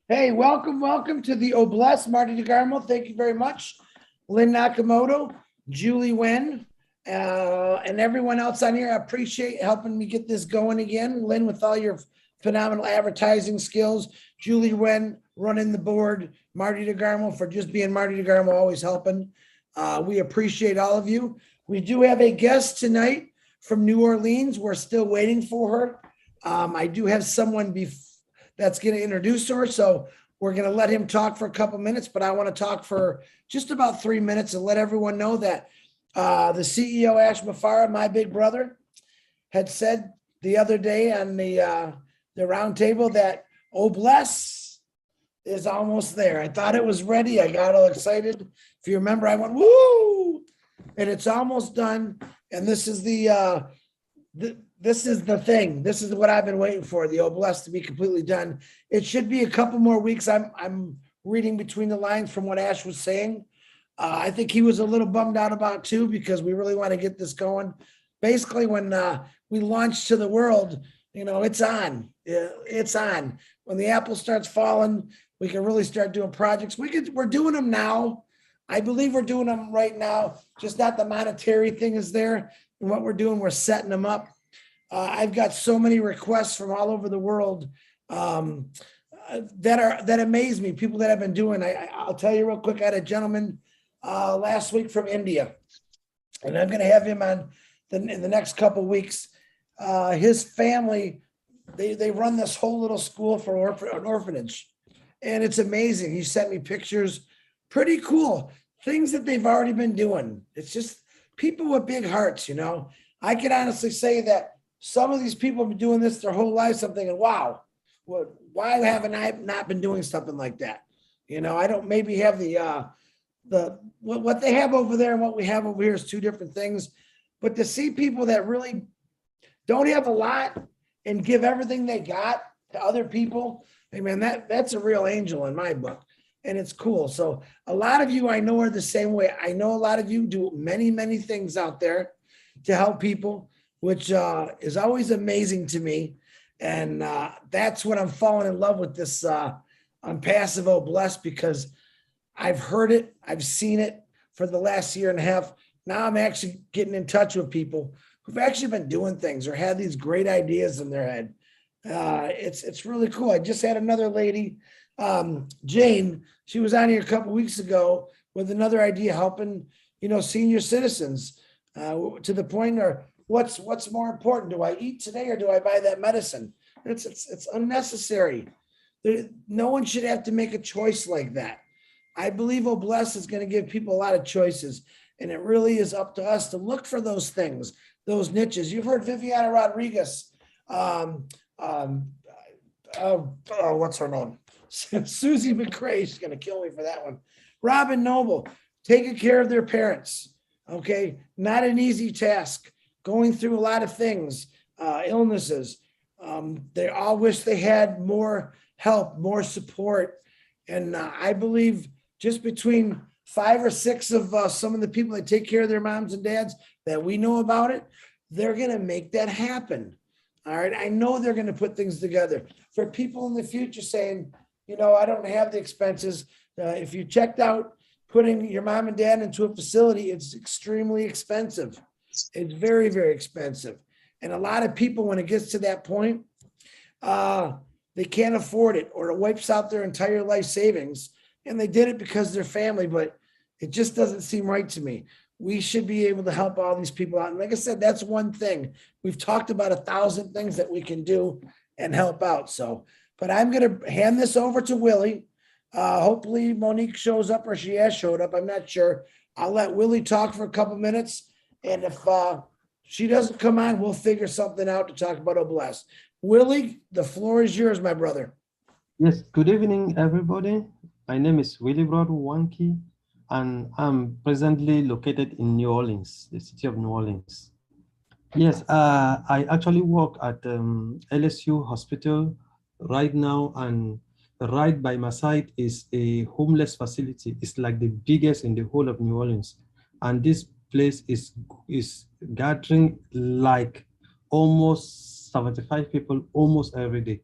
Hey, welcome to the Oblast, Marty DeGarmo. Thank you very much. Lynn Nakamoto, Julie Wen, and everyone else on here. I appreciate helping me get this going again. Lynn, with all your phenomenal advertising skills. Julie Wen running the board. Marty DeGarmo for just being Marty DeGarmo, always helping. We appreciate all of you. We do have a guest tonight from New Orleans. We're still waiting for her. I do have someone that's going to introduce her. So we're going to let him talk for a couple minutes, but I want to talk for just about 3 minutes and let everyone know that the CEO, Ash Mafara, my big brother, had said the other day on the round table that Obless is almost there. I thought it was ready. I got all excited. If you remember, I went, woo, and it's almost done. And this is this is the thing. This is what I've been waiting for, the Oblast to be completely done. It should be a couple more weeks. I'm reading between the lines from what Ash was saying. I think he was a little bummed out about too, because we really want to get this going. Basically, when we launch to the world, it's on. It's on. When the apple starts falling, we can really start doing projects. We're doing them now. I believe we're doing them right now. Just not the monetary thing is there. And what we're doing, we're setting them up. I've got so many requests from all over the world that amaze me. People that have been doing. I'll tell you real quick. I had a gentleman last week from India, and I'm going to have him on in the next couple of weeks. His family, they run this whole little school for an orphanage, and it's amazing. He sent me pictures, pretty cool things that they've already been doing. It's just people with big hearts. I can honestly say that some of these people have been doing this their whole lives. I'm thinking, wow, why haven't I not been doing something like that? I don't maybe have what they have over there and what we have over here is two different things. But to see people that really don't have a lot and give everything they got to other people, I mean, that's a real angel in my book. And it's cool. So a lot of you I know are the same way. I know a lot of you do many, many things out there to help people, which is always amazing to me. And that's when I'm falling in love with this Passive Oblast, because I've heard it, I've seen it for the last year and a half. Now I'm actually getting in touch with people who've actually been doing things or had these great ideas in their head. It's really cool. I just had another lady, Jane. She was on here a couple weeks ago with another idea, helping senior citizens to the point where what's more important? Do I eat today or do I buy that medicine? It's unnecessary. No one should have to make a choice like that. I believe Oblast is going to give people a lot of choices, and it really is up to us to look for those things, those niches. You've heard Viviana Rodriguez. What's her name? Susie McCray. She's going to kill me for that one. Robin Noble, taking care of their parents. Okay, not an easy task. Going through a lot of things, illnesses. They all wish they had more help, more support. And I believe just between 5 or 6 of some of the people that take care of their moms and dads that we know about it, they're going to make that happen. All right. I know they're going to put things together for people in the future saying, I don't have the expenses. If you checked out putting your mom and dad into a facility, it's extremely expensive. It's very, very expensive. And a lot of people, when it gets to that point, they can't afford it, or it wipes out their entire life savings. And they did it because they're family, but it just doesn't seem right to me. We should be able to help all these people out. And like I said, that's one thing. We've talked about 1,000 things that we can do and help out. So, but I'm going to hand this over to Willie. Hopefully Monique shows up, or she has showed up. I'm not sure. I'll let Willie talk for a couple minutes. And if she doesn't come on, we'll figure something out to talk about Oblast. Willie, the floor is yours, my brother. Yes, good evening, everybody. My name is Willie Broad Wanki, and I'm presently located in New Orleans, the city of New Orleans. Yes, I actually work at LSU Hospital right now, and right by my side is a homeless facility. It's like the biggest in the whole of New Orleans, and this place is gathering like almost 75 people almost every day.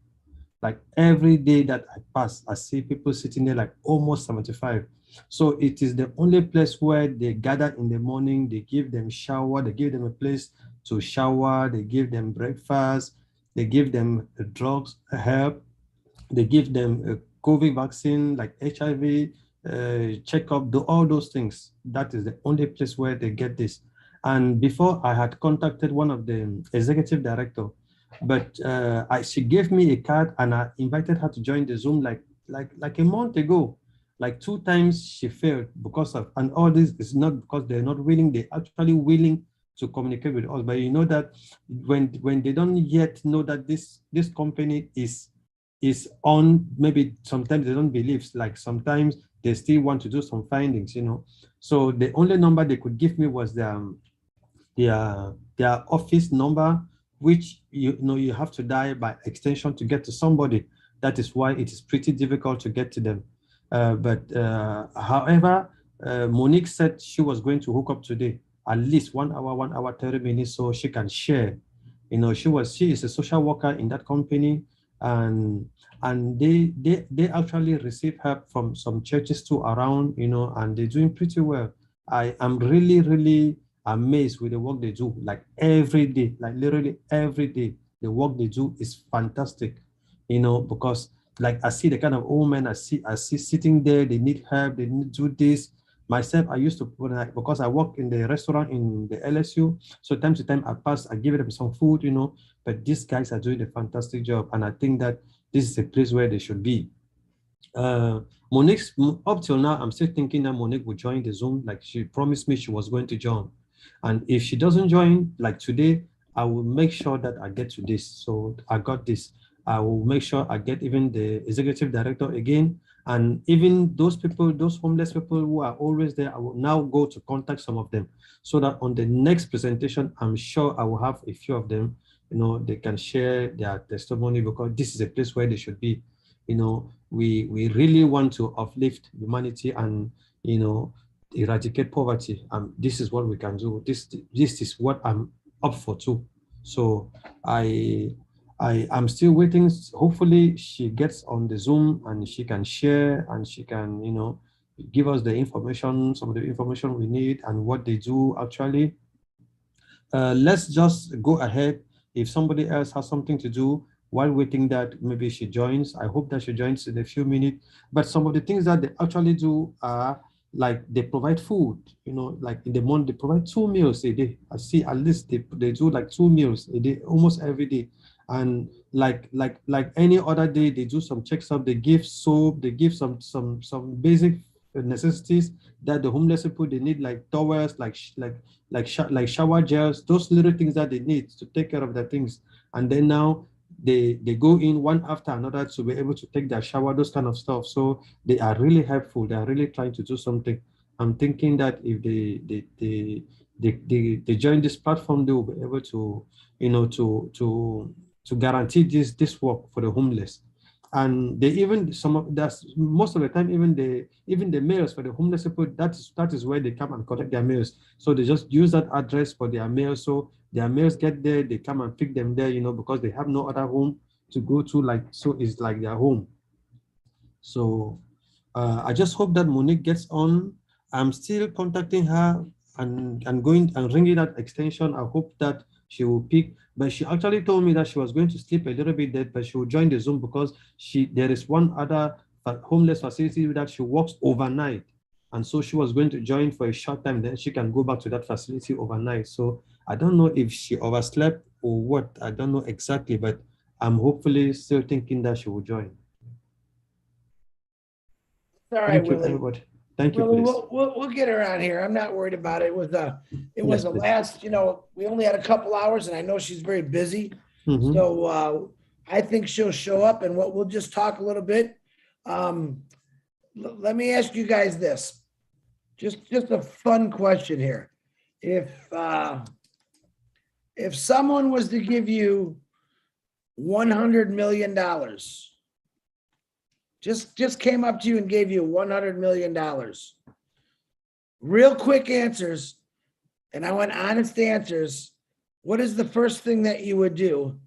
Like every day that I pass, I see people sitting there like almost 75. So it is the only place where they gather in the morning, they give them shower, they give them a place to shower, they give them breakfast, they give them drugs, help, they give them a COVID vaccine like HIV, checkup, do all those things. That is the only place where they get this. And before I had contacted one of the executive director, but she gave me a card and I invited her to join the Zoom like a month ago. Like 2 times she failed because of, and all this is not because they're not willing, they're actually willing to communicate with us. But you know that when they don't yet know that this company is on, maybe sometimes they don't believe, like sometimes they still want to do some findings, you know. So the only number they could give me was their office number, which you know you have to dial by extension to get to somebody. That is why it is pretty difficult to get to them. However, Monique said she was going to hook up today, at least 1 hour, 30 minutes, so she can share. You know, she is a social worker in that company, and they actually receive help from some churches too around, you know, and they're doing pretty well. I am really amazed with the work they do, like every day, like literally every day. The work they do is fantastic, you know, because like I see the kind of old men I see sitting there, they need help, they need to do this. Myself, I used to, because I work in the restaurant in the LSU, so time to time I pass, I give them some food, you know, but these guys are doing a fantastic job. And I think that this is a place where they should be. Monique's, up till now, I'm still thinking that Monique will join the Zoom. Like she promised me she was going to join. And if she doesn't join, like today, I will make sure that I get to this. So I got this. I will make sure I get even the executive director again. And even those people, those homeless people who are always there, I will now go to contact some of them so that on the next presentation, I'm sure I will have a few of them, you know, they can share their testimony, because this is a place where they should be. You know, we really want to uplift humanity and, you know, eradicate poverty. This is what we can do. This is what I'm up for too. So I'm still waiting. Hopefully she gets on the Zoom and she can share and she can, you know, give us the information, some of the information we need and what they do actually. Let's just go ahead. If somebody else has something to do while waiting, that maybe she joins. I hope that she joins in a few minutes. But some of the things that they actually do are like they provide food, you know, like in the morning, they provide 2 meals a day. I see at least they do like 2 meals a day, almost every day. And like any other day, they do some checks up, they give soap, they give some basic necessities that the homeless people they need, like towels, like shower gels, those little things that they need to take care of their things. And then now they go in one after another to be able to take their shower, those kind of stuff. So they are really helpful. They are really trying to do something. I'm thinking that if they join this platform, they will be able to, you know, to guarantee this work for the homeless. And they even that's most of the time, even the mails for the homeless people, that is where they come and collect their mails. So they just use that address for their mails. So their mails get there, they come and pick them there, you know, because they have no other home to go to, like, so it's like their home. So I just hope that Monique gets on. I'm still contacting her and going and ringing that extension. I hope that she will pick, but she actually told me that she was going to sleep a little bit there, but she will join the Zoom because there is one other homeless facility that she works overnight. And so she was going to join for a short time, then she can go back to that facility overnight. So I don't know if she overslept or what, I don't know exactly, but I'm hopefully still thinking that she will join. All right, Thank you, Willie. everybody. Thank you, Willie, please. we'll get her on here. I'm not worried about it. It was Yes, a please. last, you know, we only had a couple hours and I know she's very busy. Mhm. So I think she'll show up and we'll just talk a little bit. Let me ask you guys this. Just a fun question here. If someone was to give you $100 million, just came up to you and gave you $100 million, real quick answers, and I want honest answers. What is the first thing that you would do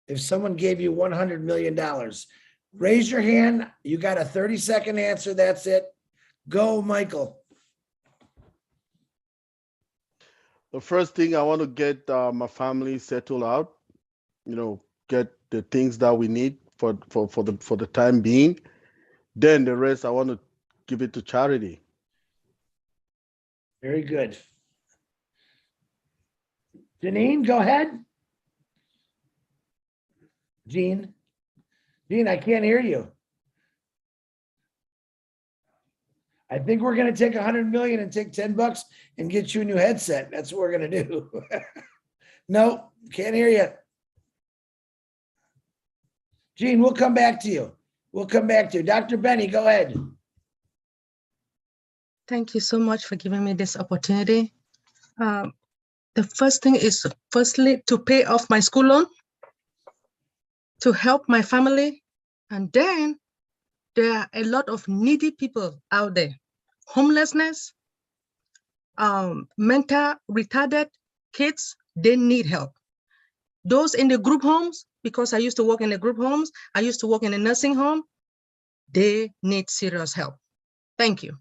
if someone gave you $100 million? Raise your hand. You got a 30-second answer. That's it. Go, Michael. The first thing, I want to get my family settled out, get the things that we need for the time being. Then the rest, I want to give it to charity. Very good. Janine, go ahead. Jean, I can't hear you. I think we're going to take 100 million and take $10 and get you a new headset. That's what we're going to do. No, can't hear you. Jean, we'll come back to you. Dr. Benny, go ahead. Thank you so much for giving me this opportunity. The first thing is firstly to pay off my school loan, to help my family. And then there are a lot of needy people out there. Homelessness, mental retarded kids, they need help. Those in the group homes, because I used to work in the group homes, I used to work in a nursing home, they need serious help. Thank you.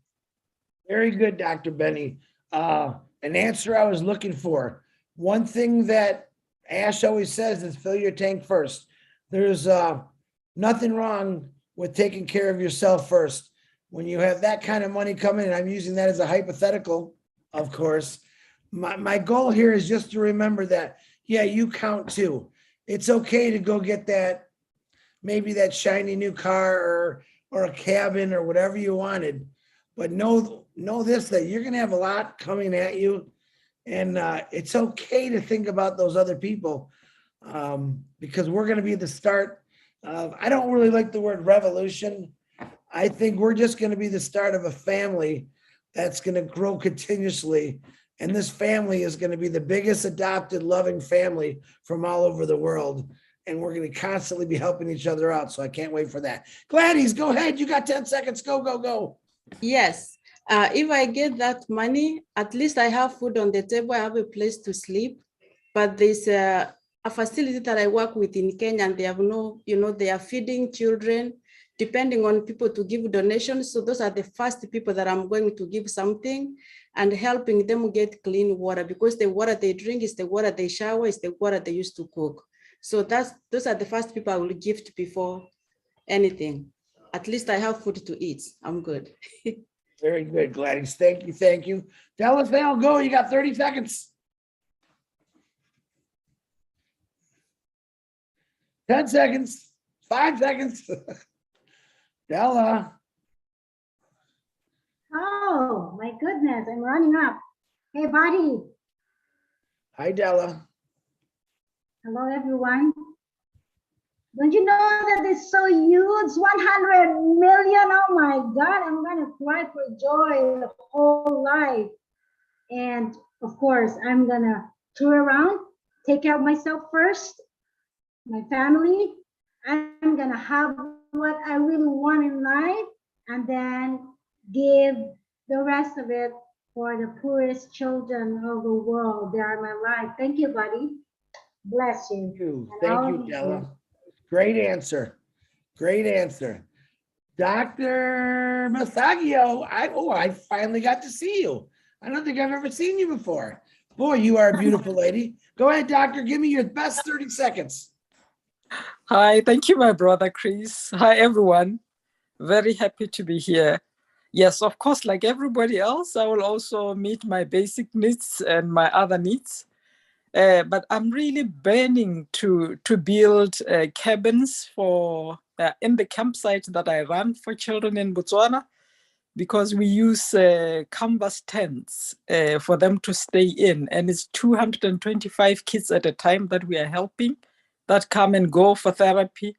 Very good, Dr. Benny. An answer I was looking for. One thing that Ash always says is fill your tank first. There's nothing wrong with taking care of yourself first. When you have that kind of money coming, and I'm using that as a hypothetical, of course, my goal here is just to remember that, yeah, you count too. It's okay to go get that, maybe that shiny new car or a cabin or whatever you wanted. But know this, that you're going to have a lot coming at you. And it's okay to think about those other people because we're going to be the start of, I don't really like the word revolution. I think we're just going to be the start of a family that's going to grow continuously. And this family is going to be the biggest adopted, loving family from all over the world. And we're going to constantly be helping each other out. So I can't wait for that. Gladys, go ahead. You got 10 seconds. Go. Yes. If I get that money, at least I have food on the table. I have a place to sleep. But there's a facility that I work with in Kenya, and they have they are feeding children, depending on people to give donations. So those are the first people that I'm going to give something and helping them get clean water, because the water they drink is the water they shower, is the water they used to cook. So those are the first people I will gift before anything. At least I have food to eat. I'm good. Very good, Gladys. Thank you. Dallas Vale, go. You got 30 seconds. 10 seconds. 5 seconds. Della. Oh, my goodness. I'm running up. Hey, buddy. Hi, Della. Hello, everyone. Don't you know that it's so huge? 100 million. Oh my God, I'm gonna cry for joy the whole life. And of course, I'm gonna tour around, take care of myself first, my family. I'm gonna have what I really want in life, and then give the rest of it for the poorest children of the world. They are my life. Thank you, buddy. Bless you. Thank you, Della. Great answer. Dr. Masagio, I finally got to see you. I don't think I've ever seen you before. Boy, you are a beautiful lady. Go ahead, doctor. Give me your best 30 seconds. Hi, thank you, my brother Chris. Hi, everyone. Very happy to be here. Yes, of course, like everybody else, I will also meet my basic needs and my other needs. But I'm really burning to build cabins for in the campsite that I run for children in Botswana, because we use canvas tents for them to stay in. And it's 225 kids at a time that we are helping that come and go for therapy.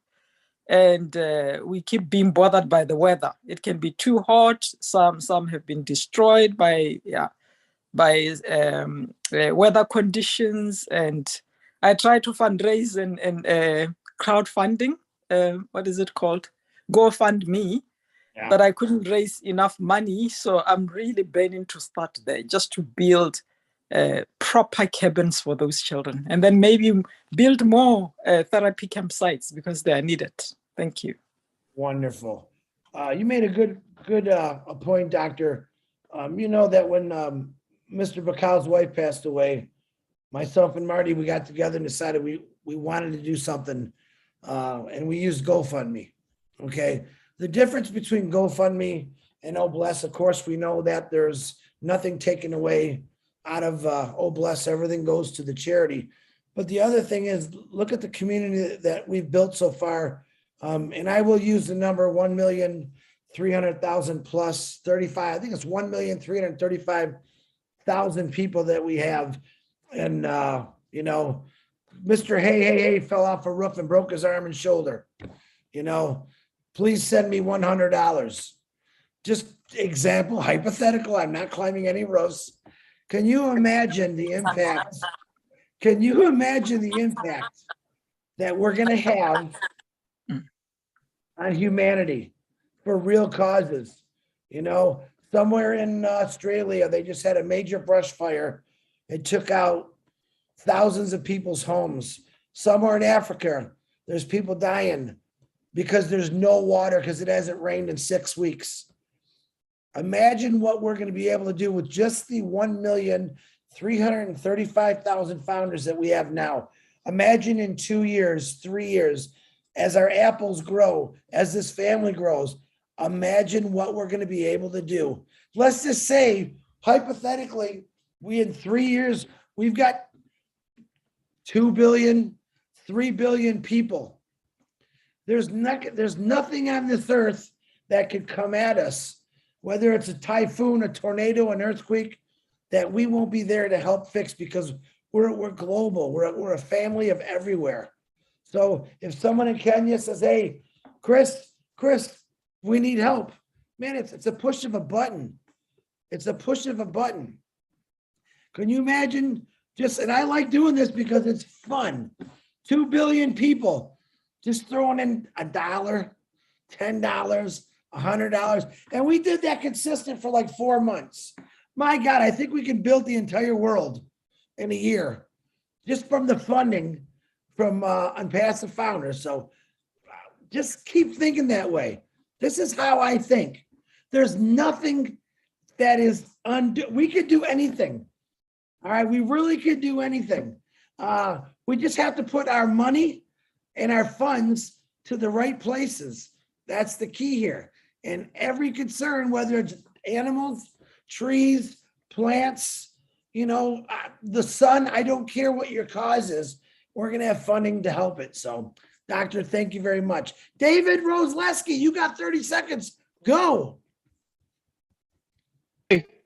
And we keep being bothered by the weather. It can be too hot. Some have been destroyed by weather conditions, and I try to fundraise and crowdfunding. What is it called? GoFundMe. Yeah. But I couldn't raise enough money, so I'm really burning to start there, just to build proper cabins for those children, and then maybe build more therapy campsites because they are needed. Thank you. Wonderful. You made a good a point, Doctor. You know that when Mr. Bacal's wife passed away, myself and Marty, we got together and decided we wanted to do something, and we used GoFundMe. Okay. The difference between GoFundMe and Oh Bless, of course, we know that there's nothing taken away out of Oh Bless. Everything goes to the charity. But the other thing is, look at the community that we've built so far. And I will use the number 1,300,000 plus 35. I think it's 1,335,000 people that we have. And, you know, Mr. Hey fell off a roof and broke his arm and shoulder. You know, please send me $100. Just example, hypothetical. I'm not climbing any roofs. Can you imagine the impact? Can you imagine the impact that we're going to have on humanity for real causes? You know, somewhere in Australia, they just had a major brush fire. It took out thousands of people's homes. Somewhere in Africa, there's people dying because there's no water because it hasn't rained in 6 weeks. Imagine what we're going to be able to do with just the 1,335,000 founders that we have now. Imagine in 2 years, 3 years, as our apples grow, as this family grows, imagine what we're going to be able to do. Let's just say, hypothetically, we in 3 years, we've got 2 billion, 3 billion people. There's nothing on this earth that could come at us, whether it's a typhoon, a tornado, an earthquake, that we won't be there to help fix because we're global. We're a family of everywhere. So if someone in Kenya says, hey, Chris, we need help, man, it's a push of a button. It's a push of a button. Can you imagine and I like doing this because it's fun. 2 billion people just throwing in $1, $10, $100. And we did that consistent for like 4 months. My God, I think we can build the entire world in a year just from the funding from Unpassive Founders. So just keep thinking that way. This is how I think. There's nothing that is we could do anything. All right, we really could do anything. We just have to put our money and our funds to the right places. That's the key here. And every concern, whether it's animals, trees, plants, you know, the sun, I don't care what your cause is, we're going to have funding to help it. So, Doctor, thank you very much. David Rosleski, you got 30 seconds. Go.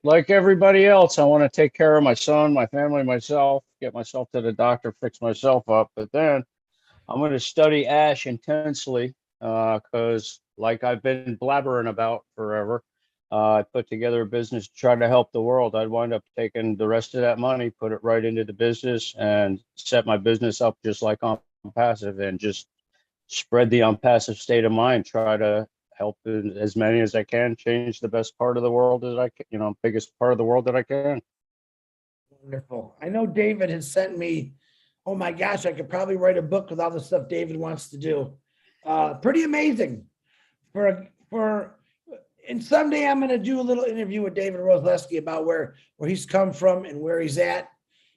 Like everybody else, I want to take care of my son, my family, myself, get myself to the doctor, fix myself up. But then I'm going to study ASH intensely because like I've been blabbering about forever, I put together a business to try to help the world. I'd wind up taking the rest of that money, put it right into the business and set my business up just like Unpassive and just spread the Unpassive state of mind, try to help as many as I can, change the best part of the world as I can, you know, biggest part of the world that I can. Wonderful. I know David has sent me, oh my gosh, I could probably write a book with all the stuff David wants to do. Pretty amazing. And someday I'm going to do a little interview with David Rosleski about where he's come from and where he's at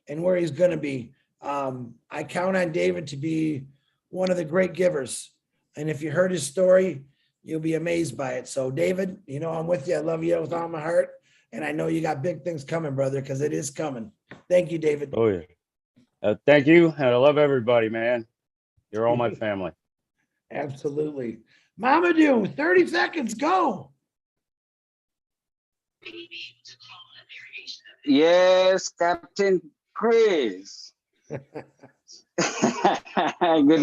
and where he's going to be. I count on David to be one of the great givers. And if you heard his story, you'll be amazed by it. So David, you know, I'm with you. I love you with all my heart. And I know you got big things coming, brother, because it is coming. Thank you, David. Oh, yeah. Thank you. And I love everybody, man. You're all my family. Absolutely. Mamadou, 30 seconds, go. Yes, Captain Chris. Good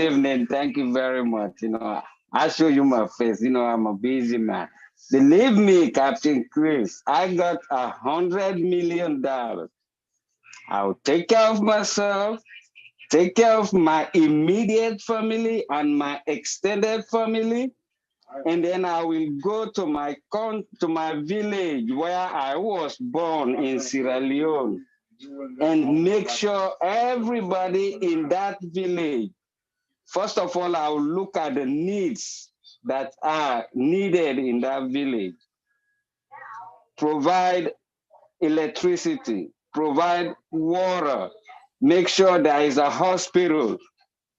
evening. Thank you very much. You know, I show you my face. You know, I'm a busy man. Believe me, Captain Chris, I got $100 million. I'll take care of myself, take care of my immediate family and my extended family. And then I will go to my village where I was born in Sierra Leone. and make sure everybody in that village, first of all, I will look at the needs that are needed in that village. Provide electricity, provide water, make sure there is a hospital,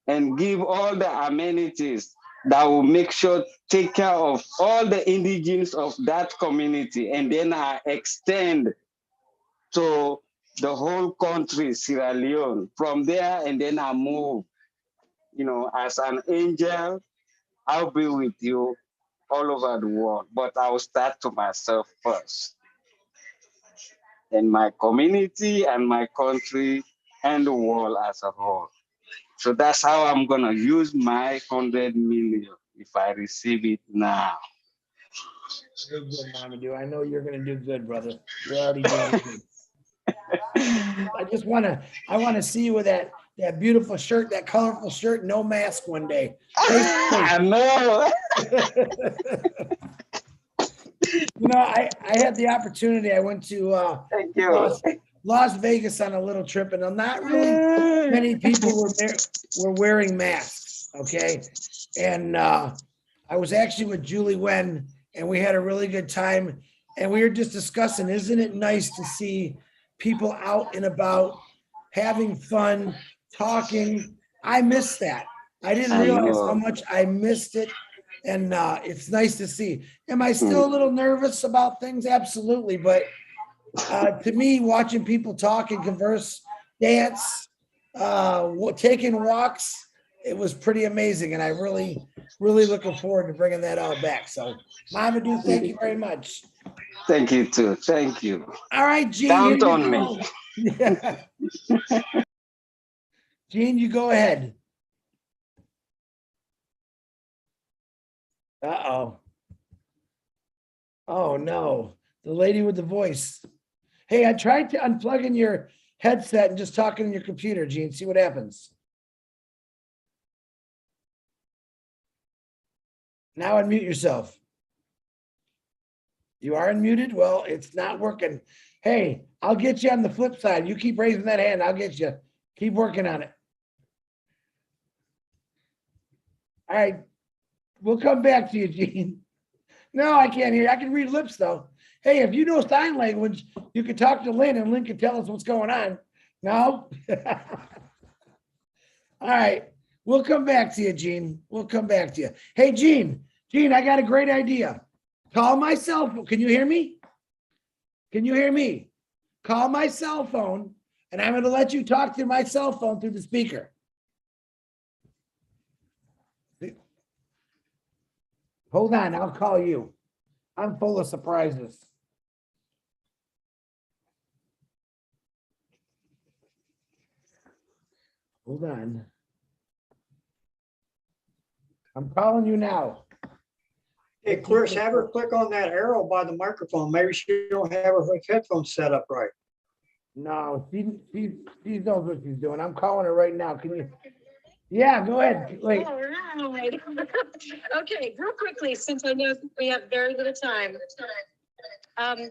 and give all the amenities that will make sure take care of all the indigenes of that community. And then I extend to the whole country, Sierra Leone. From there, and then I move, as an angel, I'll be with you all over the world, but I will start to myself first. And my community and my country and the world as a whole. So that's how I'm gonna use my 100 million if I receive it now. Very good, Mamadou. I know you're gonna do good, brother. You're already doing good. I wanna see you with that beautiful shirt, that colorful shirt, no mask one day. I know. I had the opportunity. I went to Thank you. Las Vegas on a little trip, and not really many people were wearing masks. Okay, and I was actually with Julie Wen, and we had a really good time. And we were just discussing, isn't it nice to see people out and about, having fun, talking? I missed that. I didn't realize how much I missed it. And it's nice to see. Am I still a little nervous about things? Absolutely. But to me, watching people talk and converse, dance, taking walks, it was pretty amazing. And I really, really looking forward to bringing that all back. So, Mamadou, thank you very much. Thank you too. Thank you. All right, Gene. Count on me. Yeah. Gene, you go ahead. Uh-oh. Oh, no. The lady with the voice. Hey, I tried to unplug in your headset and just talking in your computer, Gene. See what happens. Now unmute yourself. You are unmuted? Well, it's not working. Hey, I'll get you on the flip side. You keep raising that hand. I'll get you. Keep working on it. All right. We'll come back to you, Gene. No, I can't hear you. I can read lips, though. Hey, if you know sign language, you can talk to Lynn, and Lynn can tell us what's going on. No? All right. We'll come back to you, Gene. We'll come back to you. Hey, Gene. Gene, I got a great idea. Call my cell phone. Can you hear me? Can you hear me? Call my cell phone, and I'm going to let you talk through my cell phone through the speaker. Hold on, I'll call you. I'm full of surprises. Hold on. I'm calling you now. Hey, Chris, have her click on that arrow by the microphone. Maybe she don't have her headphones set up right. No, she knows what she's doing. I'm calling her right now. Can you? Yeah, go ahead. Wait. All right. Okay, real quickly, since I know we have very little time. Can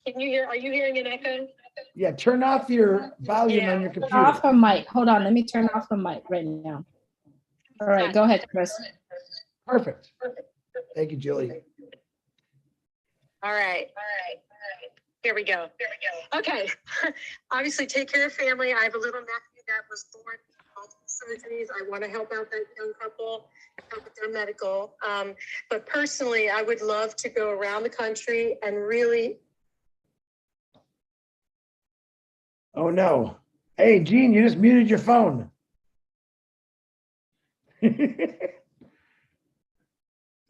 you hear, are you hearing an echo? Yeah, turn off your volume on your computer. Off her mic. Hold on, let me turn off the mic right now. All right, go ahead, Chris. Perfect. Thank you, Julie. All right. Here we go. Okay. Obviously, take care of family. I have a little nephew that was born with surgeries. I want to help out that young couple, help with their medical. But personally, I would love to go around the country and really. Oh no. Hey, Gene, you just muted your phone.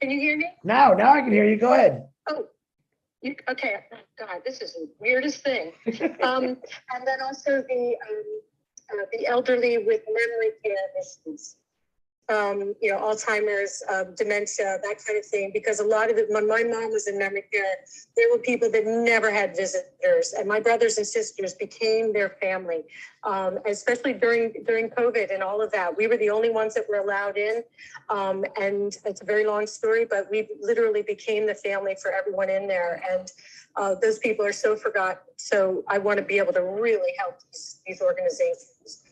Can you hear me? Now I can hear you. Go ahead. Oh, okay. Oh, God, this is the weirdest thing. And then also the elderly with memory care issues. Alzheimer's, dementia, that kind of thing, because a lot of it, when my mom was in memory care, there were people that never had visitors, and my brothers and sisters became their family, especially during COVID and all of that. We were the only ones that were allowed in, and it's a very long story, but we literally became the family for everyone in there, and those people are so forgotten. So I want to be able to really help these organizations.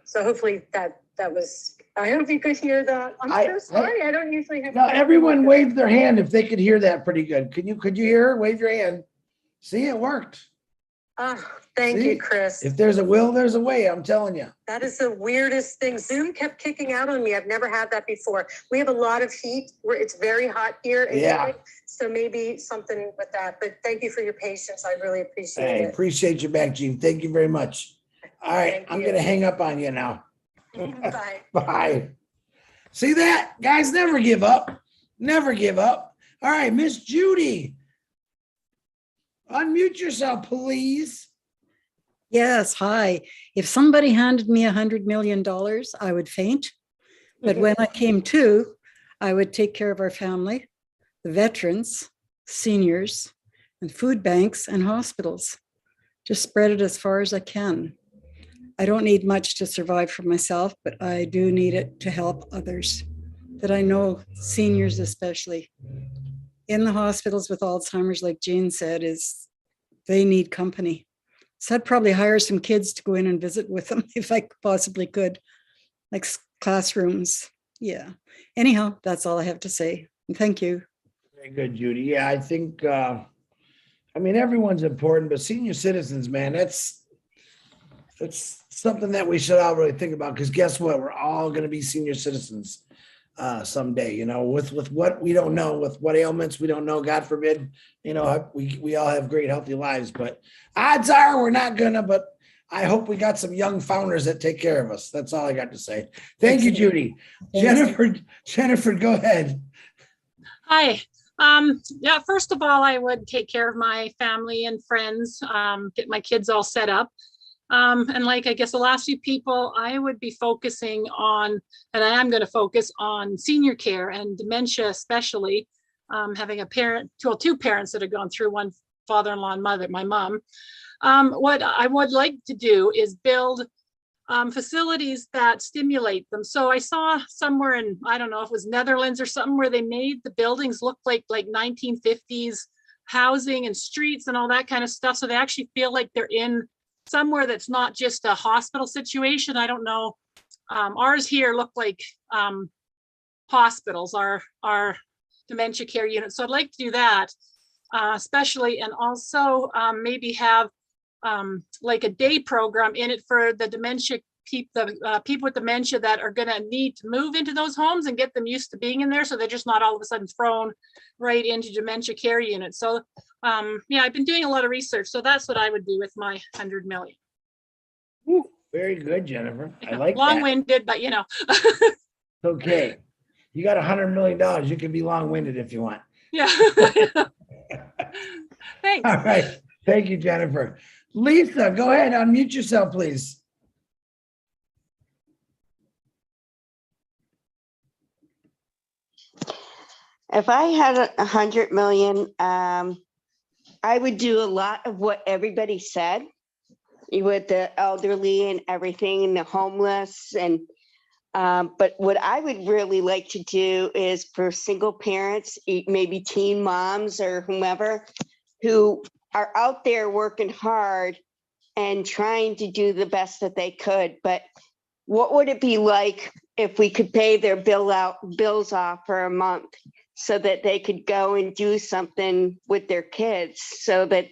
So hopefully that was, I hope you could hear that. I'm so sorry. I don't usually have. No, everyone waved their hand if they could hear that pretty good. Could you hear her? Wave your hand. See, it worked. Thank See? you, Chris. If there's a will, there's a way, I'm telling you. That is the weirdest thing. Zoom kept kicking out on me. I've never had that before. We have a lot of heat where it's very hot here. Yeah. So maybe something with that, but thank you for your patience. I really appreciate Hey, it. appreciate you back, Gene. Thank you very much. All right, Thank I'm you. gonna hang up on you now. Bye. Bye. See that? Guys, never give up. Never give up. All right, Miss Judy. Unmute yourself, please. Yes, hi. If somebody handed me $100 million, I would faint. But when I came to, I would take care of our family, the veterans, seniors, and food banks and hospitals. Just spread it as far as I can. I don't need much to survive for myself, but I do need it to help others that I know, seniors especially. In the hospitals with Alzheimer's, like Jane said, they need company. So I'd probably hire some kids to go in and visit with them if I possibly could, like classrooms. Yeah. Anyhow, that's all I have to say. Thank you. Very good, Judy. Yeah, I think, everyone's important, but senior citizens, man, that's something that we should all really think about, because guess what? We're all going to be senior citizens someday, with what we don't know, with what ailments we don't know, God forbid, we all have great, healthy lives, but odds are we're not gonna, but I hope we got some young founders that take care of us. That's all I got to say. Thank you, Judy. Jennifer, go ahead. Hi. Yeah, first of all, I would take care of my family and friends, get my kids all set up. And like, I guess the last few people, I would be focusing on, and I am going to focus on senior care and dementia, especially having two parents that have gone through, one father-in-law and mother, my mom. What I would like to do is build facilities that stimulate them. So I saw somewhere in, I don't know if it was Netherlands or something, where they made the buildings look like 1950s housing and streets and all that kind of stuff. So they actually feel like they're in somewhere that's not just a hospital situation. I don't know. Ours here look like hospitals, our dementia care units. So I'd like to do that, especially, and also maybe have like a day program in it for the dementia people with dementia that are going to need to move into those homes and get them used to being in there, so they're just not all of a sudden thrown right into dementia care units. So yeah, I've been doing a lot of research, so that's what I would do with my 100 million. Ooh, very good, Jennifer. I like that. Long-winded, but Okay, you got $100 million. You can be long-winded if you want. Yeah. Thanks. All right, thank you, Jennifer. Lisa, go ahead, unmute yourself, please. If I had 100 million, I would do a lot of what everybody said with the elderly and everything and the homeless. And but what I would really like to do is for single parents, maybe teen moms or whomever, who are out there working hard and trying to do the best that they could. But what would it be like if we could pay their bills off for a month, so that they could go and do something with their kids, so that,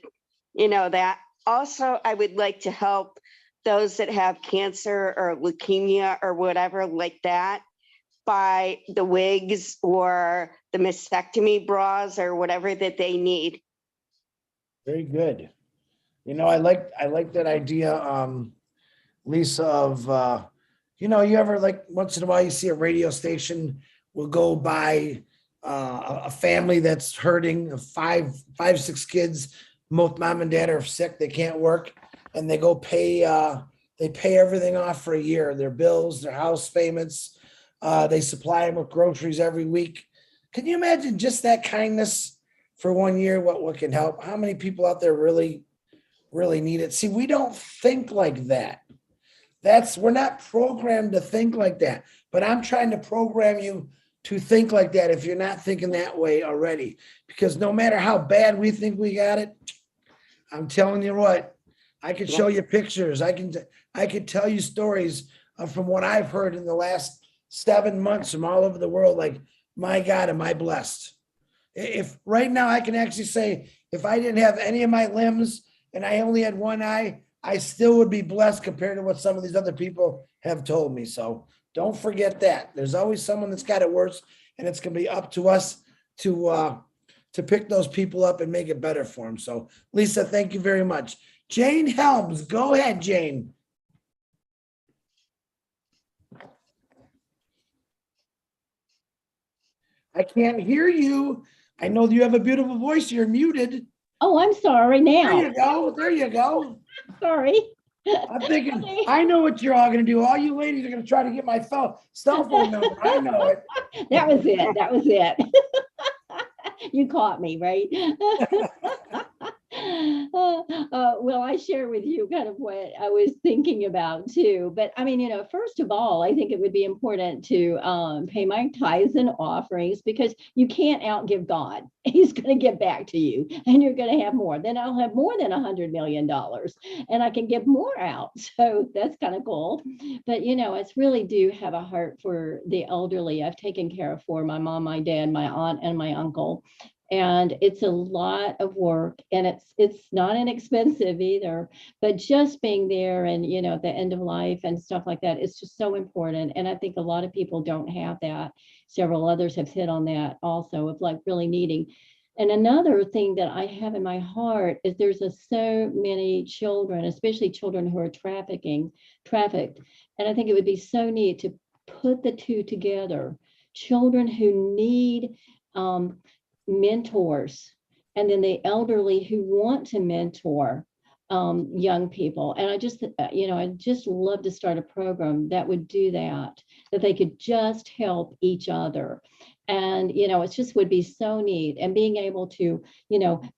that. Also, I would like to help those that have cancer or leukemia or whatever like that, buy the wigs or the mastectomy bras or whatever that they need. Very good. I like that idea, Lisa, of, you ever, once in a while you see a radio station will go by a family that's hurting, five, 6 kids, both mom and dad are sick, they can't work, and they go pay everything off for a year, their bills, their house payments, They supply them with groceries every week. Can you imagine just that kindness for 1 year? What can help? How many people out there really need it? See, we don't think like that. We're not programmed to think like that, but I'm trying to program you to think like that if you're not thinking that way already, because no matter how bad we think we got it, I'm telling you what, I could show you pictures. I could tell you stories from what I've heard in the last 7 months from all over the world. Like, my God, am I blessed? If right now I can actually say, if I didn't have any of my limbs and I only had one eye, I still would be blessed compared to what some of these other people have told me. So don't forget that. There's always someone that's got it worse, and it's going to be up to us to pick those people up and make it better for them. So Lisa, thank you very much. Jane Helms, go ahead, Jane. I can't hear you. I know you have a beautiful voice. You're muted. Oh, I'm sorry now. There you go. There you go. Sorry. I'm thinking, I know what you're all going to do. All you ladies are going to try to get my cell phone number. I know it. That was it. That was it. You caught me, right? Well, I share with you kind of what I was thinking about too. But I mean, first of all, I think it would be important to pay my tithes and offerings, because you can't outgive God. He's going to give back to you, and you're going to have more. Then I'll have more than $100 million, and I can give more out. So that's kind of cool. But I really do have a heart for the elderly. I've taken care of for my mom, my dad, my aunt, and my uncle. And it's a lot of work, and it's not inexpensive either, but just being there and, at the end of life and stuff like that, it's just so important. And I think a lot of people don't have that. Several others have hit on that also, of like really needing. And another thing that I have in my heart is there's so many children, especially children who are trafficked. And I think it would be so neat to put the two together. Children who need mentors, and then the elderly who want to mentor young people. And I just love to start a program that would do that they could just help each other. And, it just would be so neat. And being able to,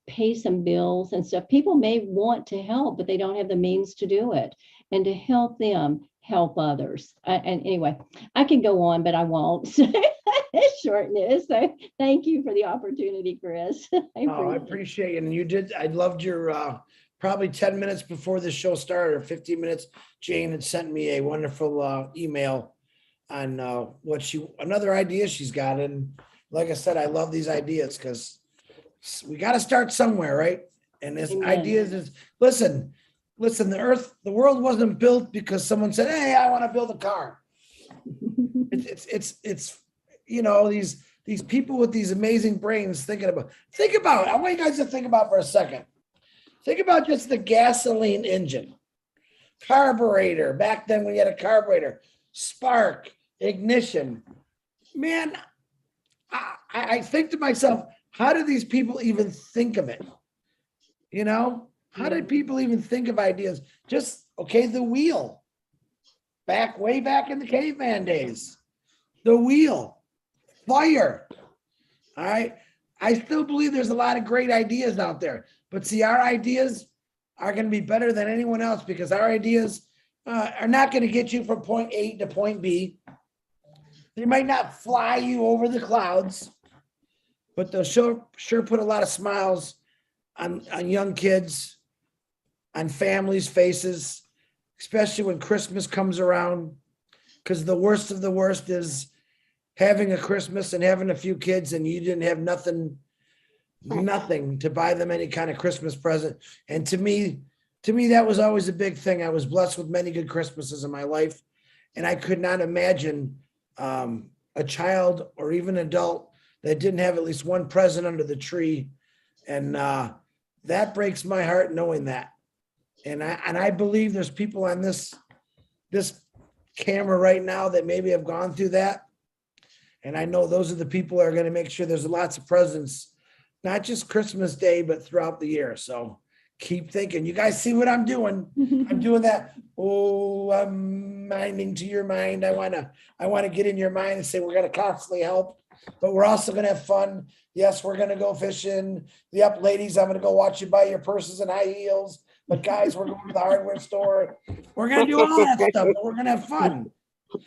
pay some bills and stuff. People may want to help, but they don't have the means to do it. And to help them help others. And anyway, I can go on, but I won't. Shorten it. So thank you for the opportunity, Chris. I appreciate it. And you did. I loved your probably 10 minutes before the show started, or 15 minutes. Jane had sent me a wonderful email on another idea she's got. And like I said, I love these ideas because we got to start somewhere, right? And this ideas is listen, the world wasn't built because someone said, "Hey, I want to build a car." It's these people with these amazing brains think about. I want you guys to think about for a second. Think about just the gasoline engine, carburetor. Back then when you had a carburetor, spark, ignition. Man, I think to myself, how do these people even think of it? How did people even think of ideas? Just, the wheel. Way back in the caveman days. The wheel. Fire. All right. I still believe there's a lot of great ideas out there. But see, our ideas are going to be better than anyone else, because our ideas are not going to get you from point A to point B. They might not fly you over the clouds, but they'll sure put a lot of smiles on young kids, on families' faces, especially when Christmas comes around, because the worst of the worst is having a Christmas and having a few kids and you didn't have nothing to buy them any kind of Christmas present. And to me, that was always a big thing. I was blessed with many good Christmases in my life, and I could not imagine a child or even adult that didn't have at least one present under the tree. And that breaks my heart knowing that. And I believe there's people on this camera right now that maybe have gone through that. And I know those are the people that are going to make sure there's lots of presents, not just Christmas Day, but throughout the year. So keep thinking. You guys see what I'm doing? I'm doing that. Oh, I'm minding to your mind. I wanna get in your mind and say we're gonna constantly help, but we're also gonna have fun. Yes, we're gonna go fishing. Yep, ladies, I'm gonna go watch you buy your purses and high heels. But guys, we're going to the hardware store. We're gonna do all that stuff, but we're gonna have fun.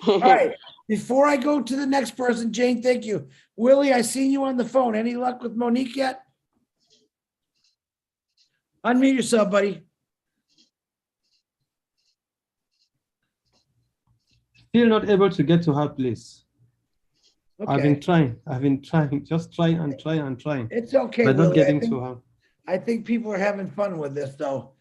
All right. Before I go to the next person, Jane, thank you. Willie, I seen you on the phone. Any luck with Monique yet? Unmute yourself, buddy. Still not able to get to her place. I've Okay. been trying, just trying and trying. It's okay, But not Willie. getting to her. I think people are having fun with this, though.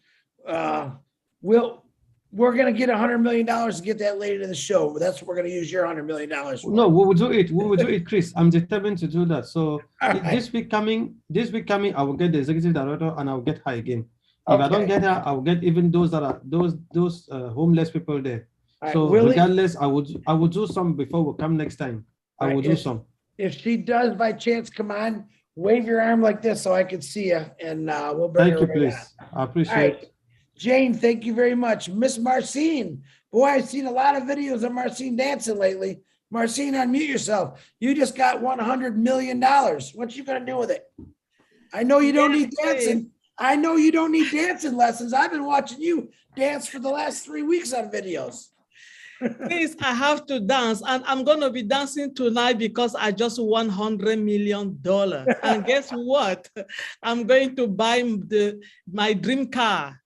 We're gonna get $100 million to get that lady to the show. That's what we're gonna use your $100 million for. No, we will do it. We will do it, Chris. I'm determined to do that. So All right. this week coming, I will get the executive director and I'll get her again. If I don't Okay. get her, I will get even those that are those homeless people there. All right, So Willie? regardless, I would do some before we come next time. I will do some. If she does by chance come on, wave your arm like this so I can see you, and we'll bring Thank her you, right please. on. I All appreciate right. it. Jane, thank you very much. Miss Marcine, boy, I've seen a lot of videos of Marcine dancing lately. Marcine, unmute yourself. You just got $100 million. What you gonna do with it? I know you don't need dancing. I know you don't need dancing lessons. I've been watching you dance for the last 3 weeks on videos. Please, I have to dance, and I'm going to be dancing tonight because I just won $100 million. And guess what? I'm going to buy my dream car.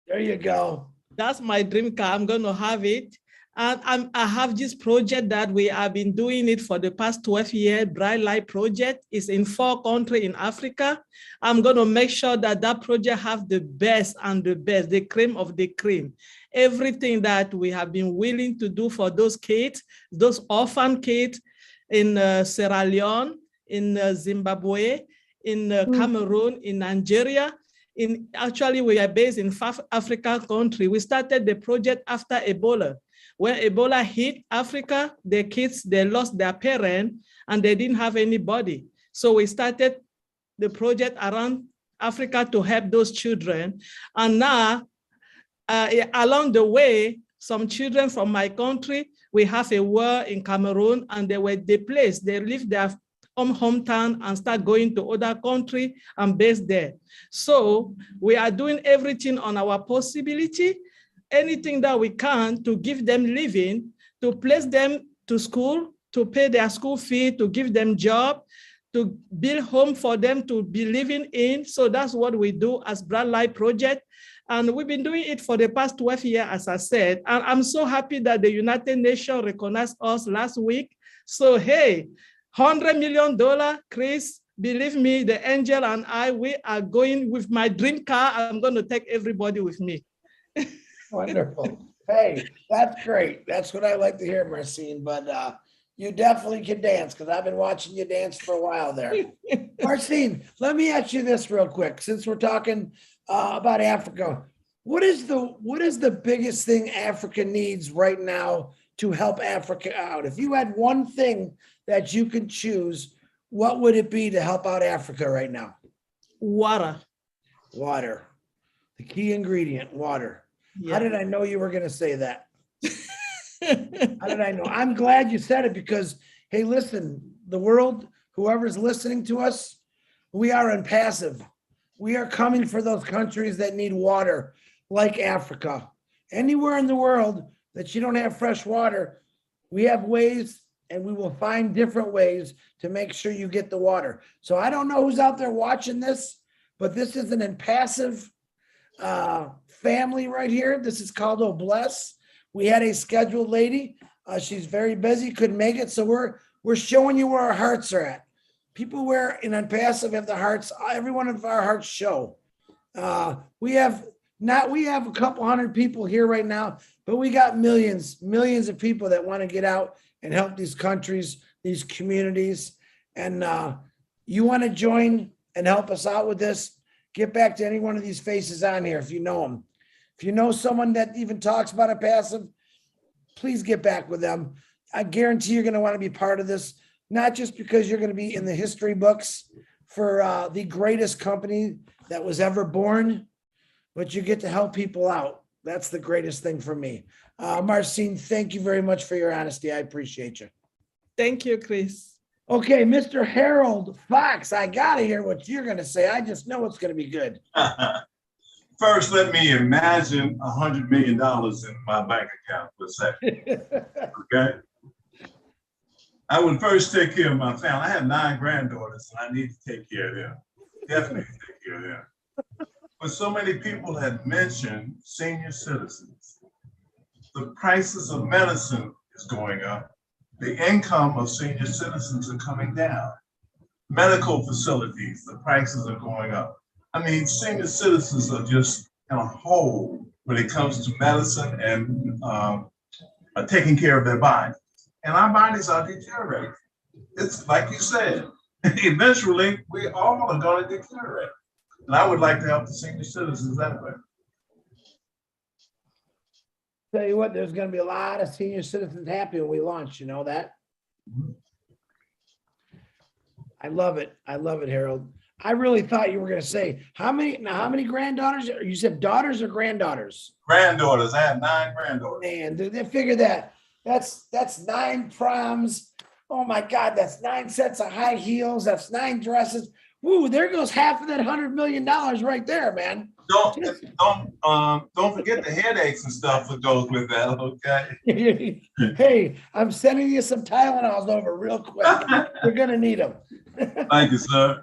There you go. That's my dream car. I'm going to have it. And I have this project that we have been doing it for the past 12 years. Bright Light Project is in 4 countries in Africa. I'm going to make sure that that project have the best and the best, the cream of the cream. Everything that we have been willing to do for those kids, those orphan kids in Sierra Leone, in Zimbabwe, in Cameroon, in Nigeria. Actually, we are based in South African country. We started the project after Ebola. When Ebola hit Africa, the kids, they lost their parent and they didn't have anybody. So we started the project around Africa to help those children. And now, along the way, some children from my country, we have a war in Cameroon and they were displaced. They left their hometown and start going to other country and based there. So we are doing everything on our possibility, anything that we can to give them living, to place them to school, to pay their school fee, to give them job, to build home for them to be living in. So that's what we do as Bright Light Project. And we've been doing it for the past 12 years, as I said. And I'm so happy that the United Nations recognized us last week. So, hey, $100 million, Chris, believe me, the angel and I, we are going with my dream car. I'm going to take everybody with me. Wonderful. Hey, that's great. That's what I like to hear, Marcine. But you definitely can dance because I've been watching you dance for a while there. Marcine, let me ask you this real quick. Since we're talking about Africa, what is the biggest thing Africa needs right now to help Africa out? If you had one thing that you could choose, what would it be to help out Africa right now? Water. Water. The key ingredient, water. Yeah. How did I know you were going to say that? How did I know? I'm glad you said it because, hey, listen, the world, whoever's listening to us, we are impassive. We are coming for those countries that need water, like Africa. Anywhere in the world that you don't have fresh water, we have ways and we will find different ways to make sure you get the water. So I don't know who's out there watching this, but this is an impassive family right here. This is called Obless. We had a scheduled lady. She's very busy, couldn't make it. So we're showing you where our hearts are at. People where in Impassive have the hearts, every one of our hearts show. We have a couple hundred people here right now, but we got millions of people that want to get out and help these countries, these communities. And you want to join and help us out with this, get back to any one of these faces on here if you know them. If you know someone that even talks about Impassive, please get back with them. I guarantee you're going to want to be part of this, not just because you're going to be in the history books for the greatest company that was ever born, but you get to help people out. That's the greatest thing for me. Marcin, thank you very much for your honesty. I appreciate you. Thank you, Chris. Okay, Mr. Harold Fox, I gotta hear what you're gonna say. I just know it's gonna be good. First, let me imagine $100 million in my bank account for a second. Okay. I would first take care of my family. I have 9 granddaughters and I need to take care of them. Definitely take care of them. But so many people have mentioned senior citizens. The prices of medicine is going up. The income of senior citizens are coming down. Medical facilities, the prices are going up. I mean, senior citizens are just in a hole when it comes to medicine and taking care of their bodies. And our bodies are deteriorating. It's like you said, eventually we all are going to deteriorate. And I would like to help the senior citizens that way. Tell you what, there's gonna be a lot of senior citizens happy when we launch, you know that? I love it. I love it, Harold. I really thought you were gonna say, how many granddaughters? You said daughters or granddaughters? Granddaughters, I have 9 granddaughters. Man, they figure that. That's 9 proms. Oh my God, that's 9 sets of high heels. That's 9 dresses. Woo, there goes half of that $100 million right there, man. Don't forget the headaches and stuff that goes with that, okay? Hey, I'm sending you some Tylenols over real quick. You're gonna need them. Thank you, sir.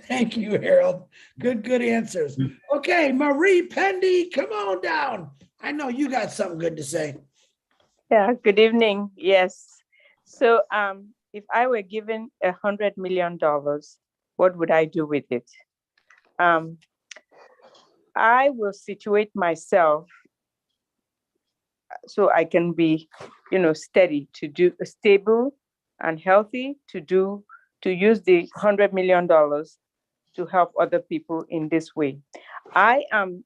Thank you, Harold. Good answers. Okay, Marie Pendy, come on down. I know you got something good to say. Yeah, good evening. Yes. So if I were given $100 million, what would I do with it? I will situate myself so I can be, steady stable and healthy to use the $100 million to help other people in this way. I am,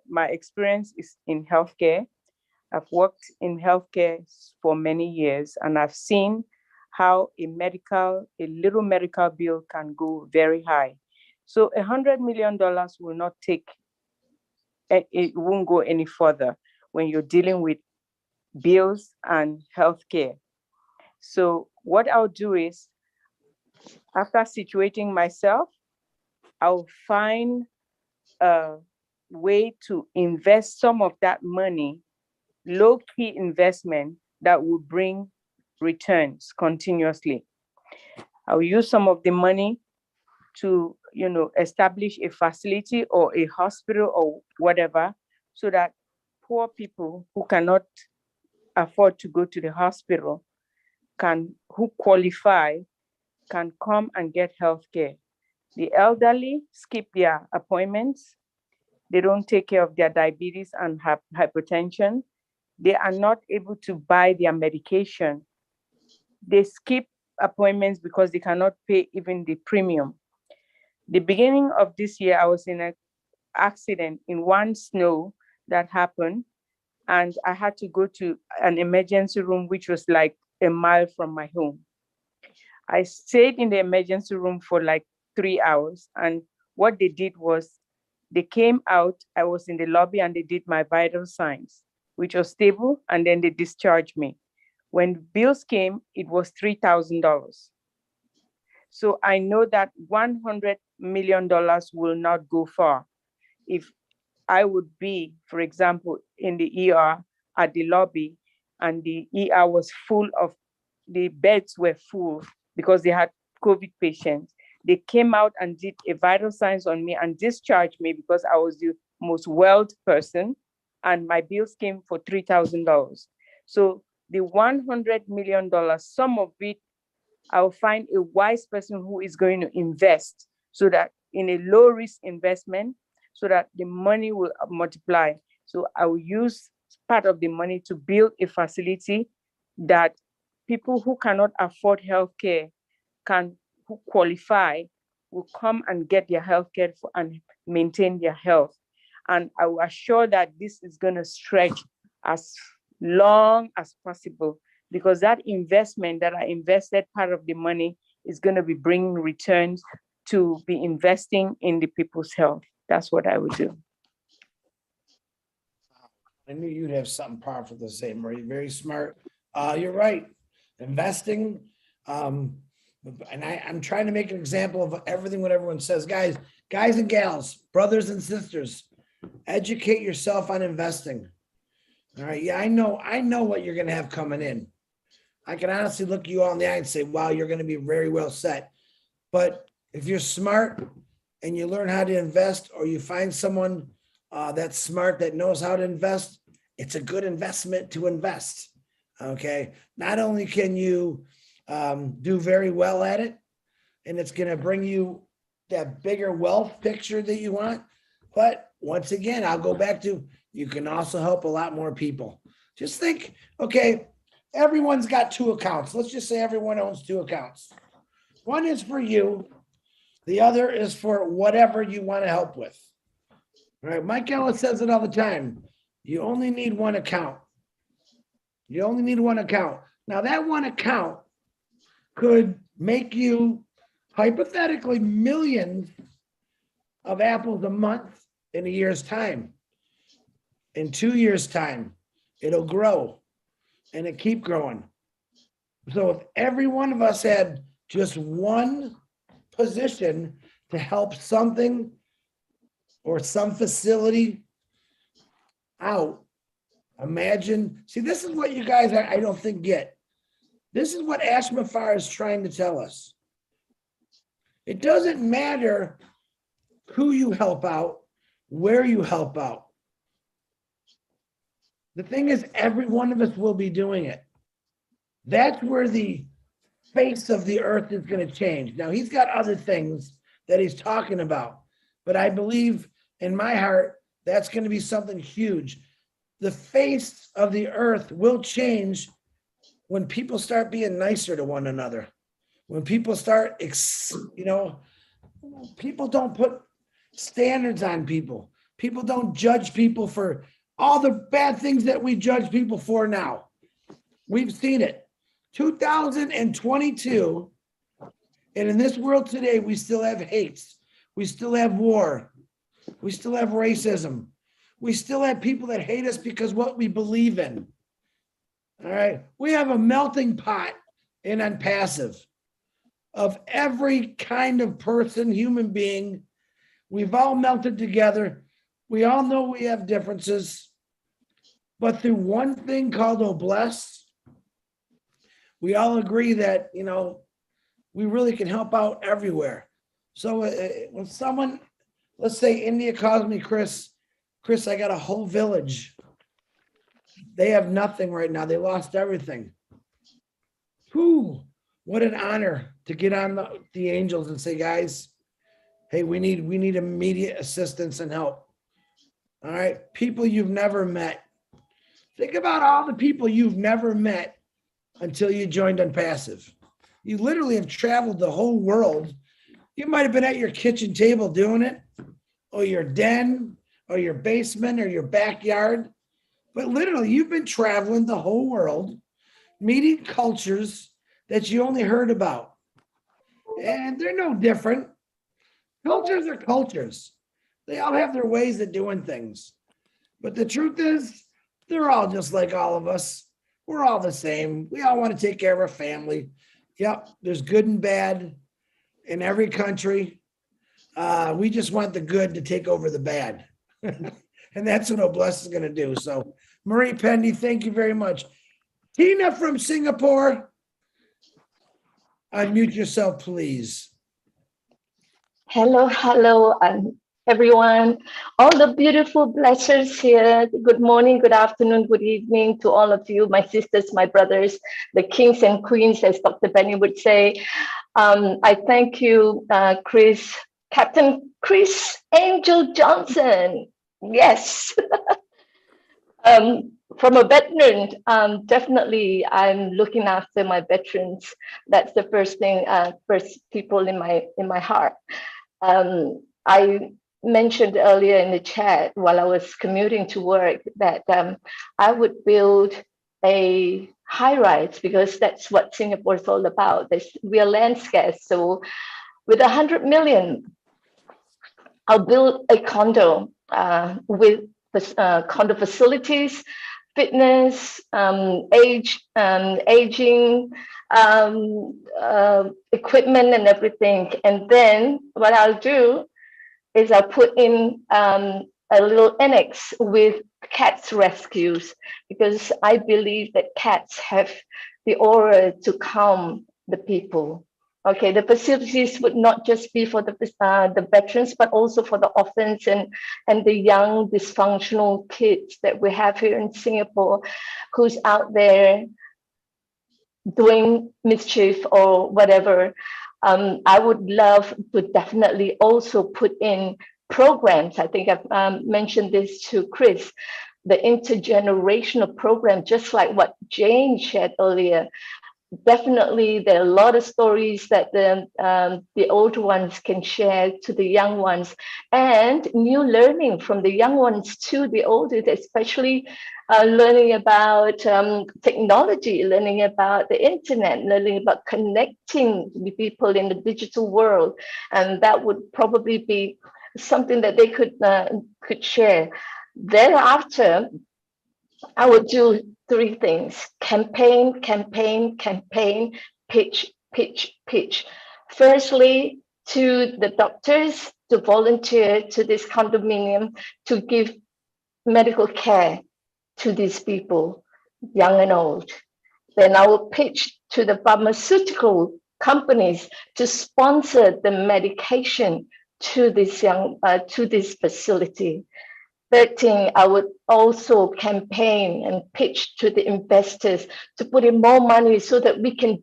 my experience is in healthcare. I've worked in healthcare for many years, and I've seen how a little medical bill can go very high. So $100 million will not it won't go any further when you're dealing with bills and healthcare. So what I'll do is, after situating myself, I'll find a way to invest some of that money, low-key investment that will bring returns continuously. I'll use some of the money to establish a facility or a hospital or whatever, so that poor people who cannot afford to go to the hospital who qualify can come and get healthcare. The elderly skip their appointments. They don't take care of their diabetes and hypertension. They are not able to buy their medication. They skip appointments because they cannot pay even the premium. The beginning of this year, I was in an accident in one snow that happened, and I had to go to an emergency room, which was like a mile from my home. I stayed in the emergency room for like 3 hours, and what they did was they came out, I was in the lobby, and they did my vital signs, which was stable, and then they discharged me. When bills came, it was $3,000. So I know that $100 million will not go far. If I would be, for example, in the ER at the lobby, and the ER was the beds were full because they had COVID patients. They came out and did a vital signs on me and discharged me because I was the most wealthy person, and my bills came for $3,000. So the $100 million, some of it, I'll find a wise person who is going to invest, so that in a low risk investment, so that the money will multiply. So I will use part of the money to build a facility that people who cannot afford healthcare who qualify will come and get their healthcare and maintain their health. And I will assure that this is going to stretch as long as possible, because that investment that I invested, part of the money is going to be bringing returns to be investing in the people's health. That's what I would do. I knew you'd have something powerful to say, Marie. Very smart. You're right. Investing. And I'm trying to make an example of everything what everyone says. Guys and gals, brothers and sisters, educate yourself on investing. All right. Yeah, I know what you're going to have coming in. I can honestly look you all in the eye and say, wow, you're going to be very well set. But if you're smart and you learn how to invest, or you find someone that's smart that knows how to invest, it's a good investment to invest. Okay. Not only can you do very well at it, and it's going to bring you that bigger wealth picture that you want, but once again, I'll go back to, you can also help a lot more people. Just think, okay, everyone's got 2 accounts. Let's just say everyone owns 2 accounts. One is for you. The other is for whatever you want to help with. All right. Mike Ellis says it all the time. You only need 1 account. You only need 1 account. Now that 1 account could make you hypothetically millions of apples a month in a year's time. In 2 years' time, it'll grow and it keep growing. So if every one of us had just 1 position to help something or some facility out, imagine, see, this is what you guys, I don't think get. This is what Ashmafar is trying to tell us. It doesn't matter who you help out, where you help out. The thing is, every one of us will be doing it. That's where the face of the earth is going to change. Now, he's got other things that he's talking about, but I believe in my heart, that's going to be something huge. The face of the earth will change when people start being nicer to one another. When people start, people don't put standards on people. People don't judge people for all the bad things that we judge people for now. We've seen it. 2022, and in this world today, we still have hates. We still have war. We still have racism. We still have people that hate us because what we believe in. All right. We have a melting pot in Unpassive of every kind of person, human being. We've all melted together. We all know we have differences, but through one thing called Obless, we all agree that, we really can help out everywhere. So when someone, let's say India calls me, Chris, I got a whole village. They have nothing right now. They lost everything. Whew, what an honor to get on the angels and say, guys, hey, we need immediate assistance and help. All right, people you've never met. Think about all the people you've never met until you joined Unpassive. You literally have traveled the whole world. You might have been at your kitchen table doing it, or your den, or your basement, or your backyard. But literally, you've been traveling the whole world, meeting cultures that you only heard about. And they're no different. Cultures are cultures. They all have their ways of doing things. But the truth is, they're all just like all of us. We're all the same. We all want to take care of our family. Yep, there's good and bad in every country. We just want the good to take over the bad. And that's what Obless is going to do. So, Marie Pendy, thank you very much. Tina from Singapore, unmute yourself, please. Hello, everyone. All the beautiful blessers here. Good morning, good afternoon, good evening to all of you, my sisters, my brothers, the kings and queens, as Dr. Benny would say. I thank you, Chris, Captain Chris Angel Johnson. Yes. From a veteran, definitely I'm looking after my veterans. That's the first thing, first people in my heart. I mentioned earlier in the chat while I was commuting to work that I would build a high-rise because that's what Singapore is all about. We are land scarce. So with 100 million, I'll build a condo with condo facilities, fitness, aging, equipment and everything. And then what I'll do is I'll put in a little annex with cats rescues, because I believe that cats have the aura to calm the people. Okay, the facilities would not just be for the veterans, but also for the orphans and the young dysfunctional kids that we have here in Singapore, who's out there doing mischief or whatever. I would love to definitely also put in programs. I think I've mentioned this to Chris, the intergenerational program, just like what Jane shared earlier. Definitely, there are a lot of stories that the older ones can share to the young ones, and new learning from the young ones to the older, especially learning about technology, learning about the internet, learning about connecting with people in the digital world. And that would probably be something that they could share. Thereafter, I would do 3 things: campaign, campaign, campaign, pitch, pitch, pitch. Firstly, to the doctors to volunteer to this condominium to give medical care to these people, young and old. Then I will pitch to the pharmaceutical companies to sponsor the medication to this to this facility. Third thing, I would also campaign and pitch to the investors to put in more money so that we can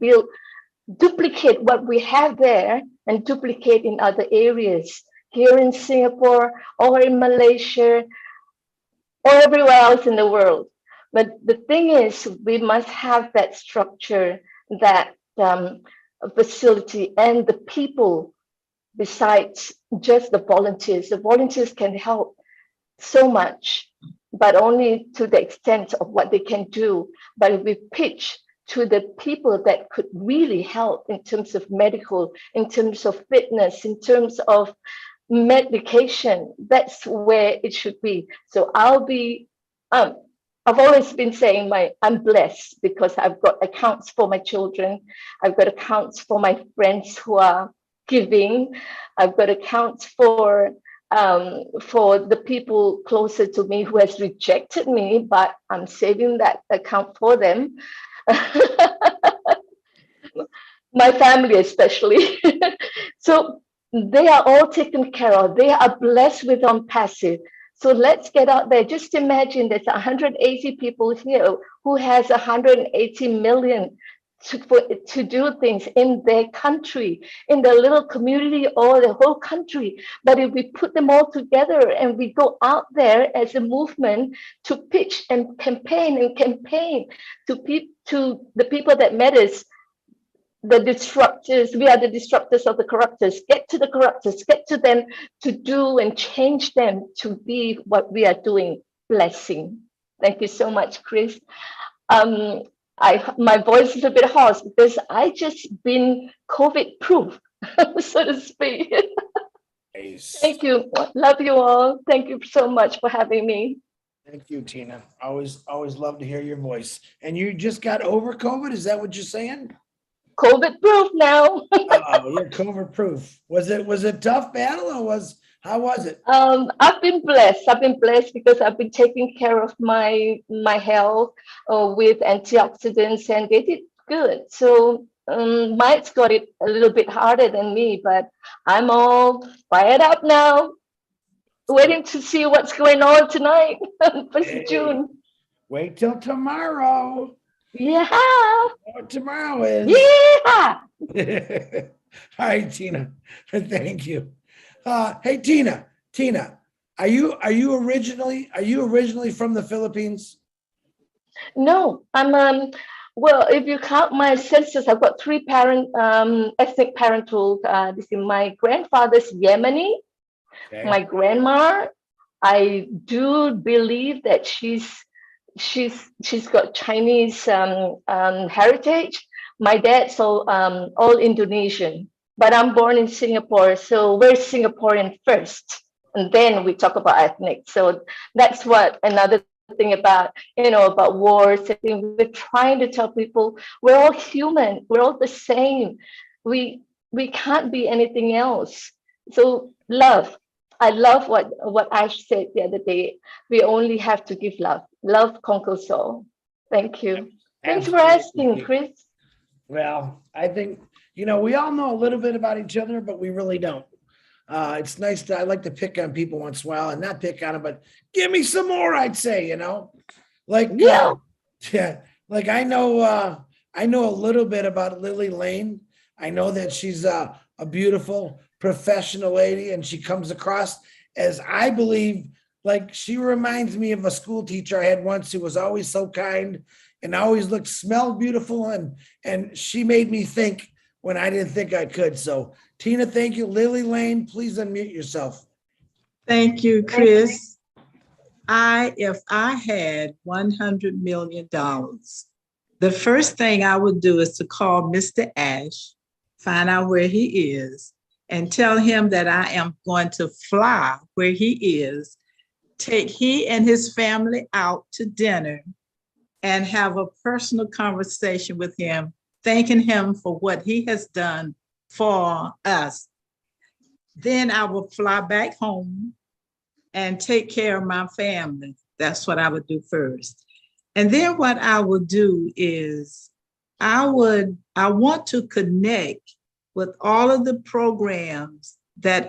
duplicate what we have there and duplicate in other areas here in Singapore or in Malaysia or everywhere else in the world. But the thing is, we must have that structure, that facility, and the people besides just the volunteers. The volunteers can help so much, but only to the extent of what they can do. But if we pitch to the people that could really help in terms of medical, in terms of fitness, in terms of medication, that's where it should be. So I'll be, I've always been saying I'm blessed because I've got accounts for my children. I've got accounts for my friends who are giving. I've got accounts for the people closer to me who has rejected me, but I'm saving that account for them. My family especially. So they are all taken care of. They are blessed with on passive. So let's get out there. Just imagine there's 180 people here who has 180 million to do things in their country, in their little community or the whole country. But if we put them all together and we go out there as a movement to pitch and campaign to the people that matters, the disruptors, we are the disruptors of the corruptors. Get to the corruptors, get to them to do and change them to be what we are doing. Blessing. Thank you so much, Chris. My voice is a bit hoarse because I just been COVID proof, so to speak. Nice. Thank you. Love you all. Thank you so much for having me. Thank you, Tina. Always love to hear your voice. And you just got over COVID? Is that what you're saying? COVID proof now. Oh, you're COVID proof. Was it tough battle or how was it? I've been blessed. I've been blessed because I've been taking care of my health with antioxidants, and they did good. So Mike's got it a little bit harder than me, but I'm all fired up now. Waiting to see what's going on tonight, 1st of June. Wait till tomorrow. Yeah. What tomorrow is. Yeah. All right, Tina. Thank you. Hey, Tina, are you originally from the Philippines? No, I'm well, if you count my ancestors, I've got 3 ethnic parental. This is my grandfather's Yemeni. Okay. My grandma, I do believe that she's got Chinese heritage. My dad's all Indonesian, but I'm born in Singapore, so we're Singaporean first. and then we talk about ethnic. So that's what another thing about, about wars. I think we're trying to tell people we're all human, we're all the same. We can't be anything else. So love. I love what Ash said the other day. We only have to give love. Love conquers all. Thank you. Thanks for asking, Chris. Well, I think, we all know a little bit about each other, but we really don't. It's nice I like to pick on people once in a while, and not pick on them, but give me some more, I'd say, like, yeah, like I know a little bit about Lily Lane. I know that she's a beautiful professional lady, and she comes across as, I believe, like she reminds me of a school teacher I had once who was always so kind and always smelled beautiful. And she made me think when I didn't think I could. So Tina, thank you. Lily Lane, please unmute yourself. Thank you, Chris. If I had $100 million, the first thing I would do is to call Mr. Ash, find out where he is, and tell him that I am going to fly where he is, take he and his family out to dinner, and have a personal conversation with him, thanking him for what he has done for us. Then I will fly back home and take care of my family. That's what I would do first. And then what I would do is I want to connect with all of the programs that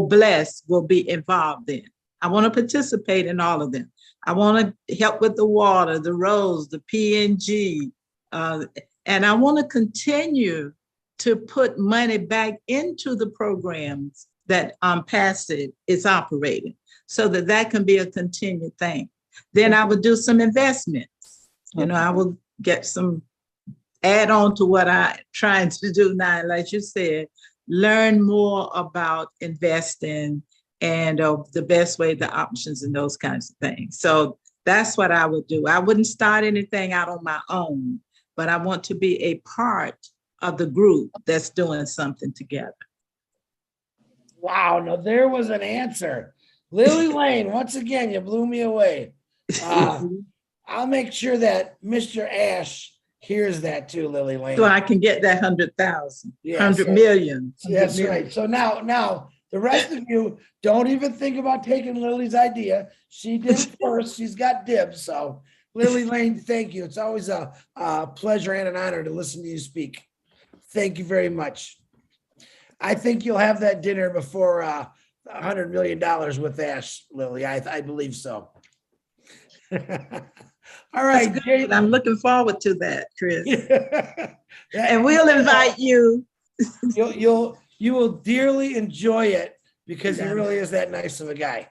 Bless will be involved in. I want to participate in all of them. I want to help with the water, the roads, the PNG, and I want to continue to put money back into the programs that Passive is operating, so that can be a continued thing. Then I would do some investments. I will get some add on to what I'm trying to do now, like you said, learn more about investing and the best way, the options and those kinds of things. So that's what I would do. I wouldn't start anything out on my own, but I want to be a part of the group that's doing something together. Wow, now there was an answer. Lily Lane, once again, you blew me away. I'll make sure that Mr. Ash hears that too, Lily Lane. So I can get that 100,000, Yes, 100 million. That's right. So now the rest of you don't even think about taking Lily's idea. She did it first. She's got dibs. So Lily Lane, thank you. It's always a pleasure and an honor to listen to you speak. Thank you very much. I think you'll have that dinner before $100 million with Ash, Lily. I believe so. All right, Jay. I'm looking forward to that, Chris. And we'll invite you. You will dearly enjoy it because he really is that nice of a guy.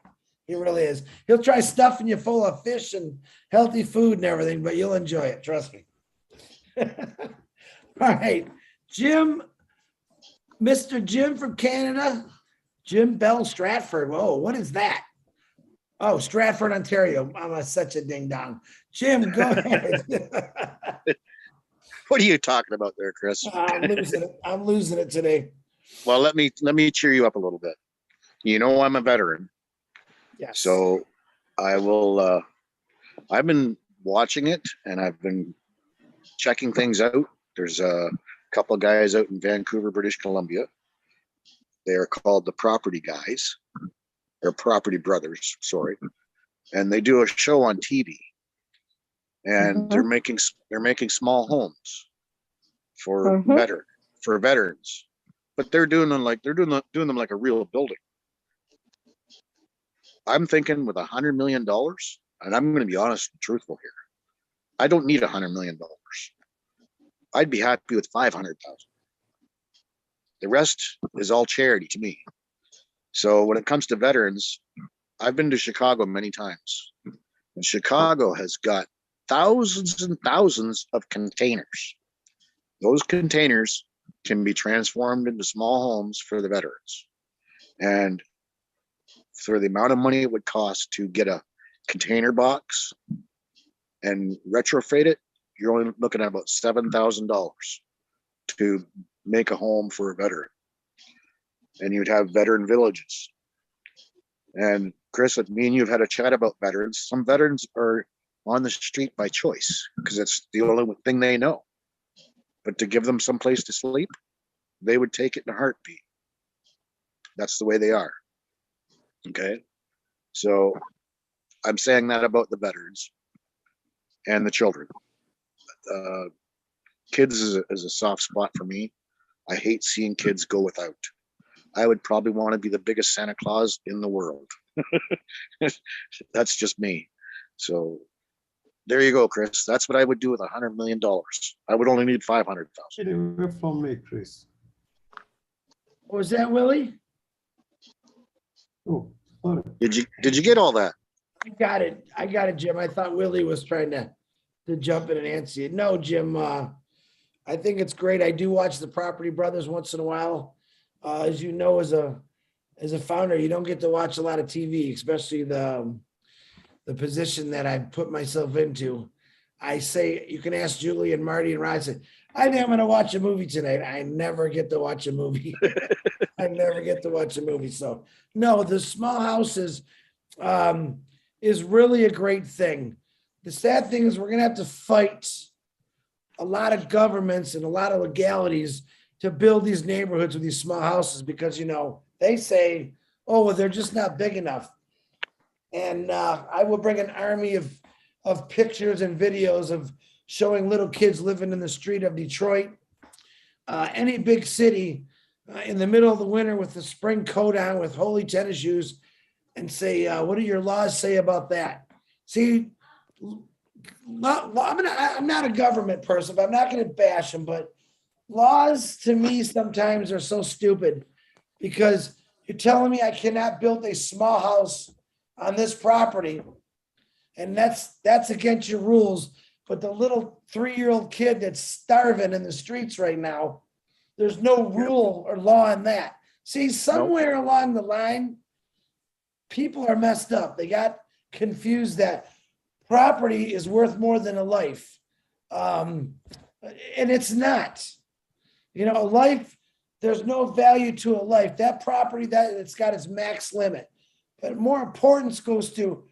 He really is. He'll try stuffing you full of fish and healthy food and everything, but you'll enjoy it. Trust me. All right, Jim, Mr. Jim from Canada, Jim Bell Stratford. Whoa, what is that? Oh, Stratford, Ontario. I'm such a ding dong. Jim, go ahead. What are you talking about there, Chris? I'm losing it today. Well, let me cheer you up a little bit. I'm a veteran. Yes. So I will I've been watching it and I've been checking things out. There's a couple of guys out in Vancouver, British Columbia. They are called the Property Guys. They're Property Brothers, sorry. And they do a show on TV. And they're making small homes for veterans. But they're doing them like a real building. I'm thinking with $100 million, and I'm going to be honest and truthful here. I don't need $100 million. I'd be happy with 500,000. The rest is all charity to me. So when it comes to veterans, I've been to Chicago many times. And Chicago has got thousands and thousands of containers. Those containers can be transformed into small homes for the veterans. And for the amount of money it would cost to get a container box and retrofit it, you're only looking at about $7,000 to make a home for a veteran. and you'd have veteran villages. And Chris, with me and you've had a chat about veterans. Some veterans are on the street by choice because it's the only thing they know. But to give them some place to sleep, they would take it in a heartbeat. That's the way they are. Okay. So I'm saying that about the veterans and the children. Kids is a soft spot for me. I hate seeing kids go without. I would probably want to be the biggest Santa Claus in the world. That's just me. So there you go, Chris. That's what I would do with $100 million. I would only need 500,000. Get away from me, Chris. What was that, Willie? Oh, sorry. Did you get all that? I got it, Jim. I thought Willie was trying to jump in and answer you. No, Jim, I think it's great. I do watch the Property Brothers once in a while. As you know, as a founder, you don't get to watch a lot of TV, especially the position that I put myself into. I say, you can ask Julie and Marty and Rod, say, I think I'm going to watch a movie tonight. I never get to watch a movie. I never get to watch a movie. So no, the small houses is really a great thing. The sad thing is we're going to have to fight a lot of governments and a lot of legalities to build these neighborhoods with these small houses because, you know, they say, oh, well, they're just not big enough. And I will bring an army of pictures and videos of showing little kids living in the street of Detroit, any big city in the middle of the winter with the spring coat on with holy tennis shoes and say, what do your laws say about that? See, I'm not a government person, but I'm not going to bash them, but laws to me sometimes are so stupid because you're telling me I cannot build a small house on this property and that's against your rules. But the little 3-year-old kid that's starving in the streets right now, there's no rule or law in that. See, somewhere along the line, people are messed up. They got confused that property is worth more than a life. And it's not. You know, a life, there's no value to a life. That property, that it's got its max limit. But more importance goes to,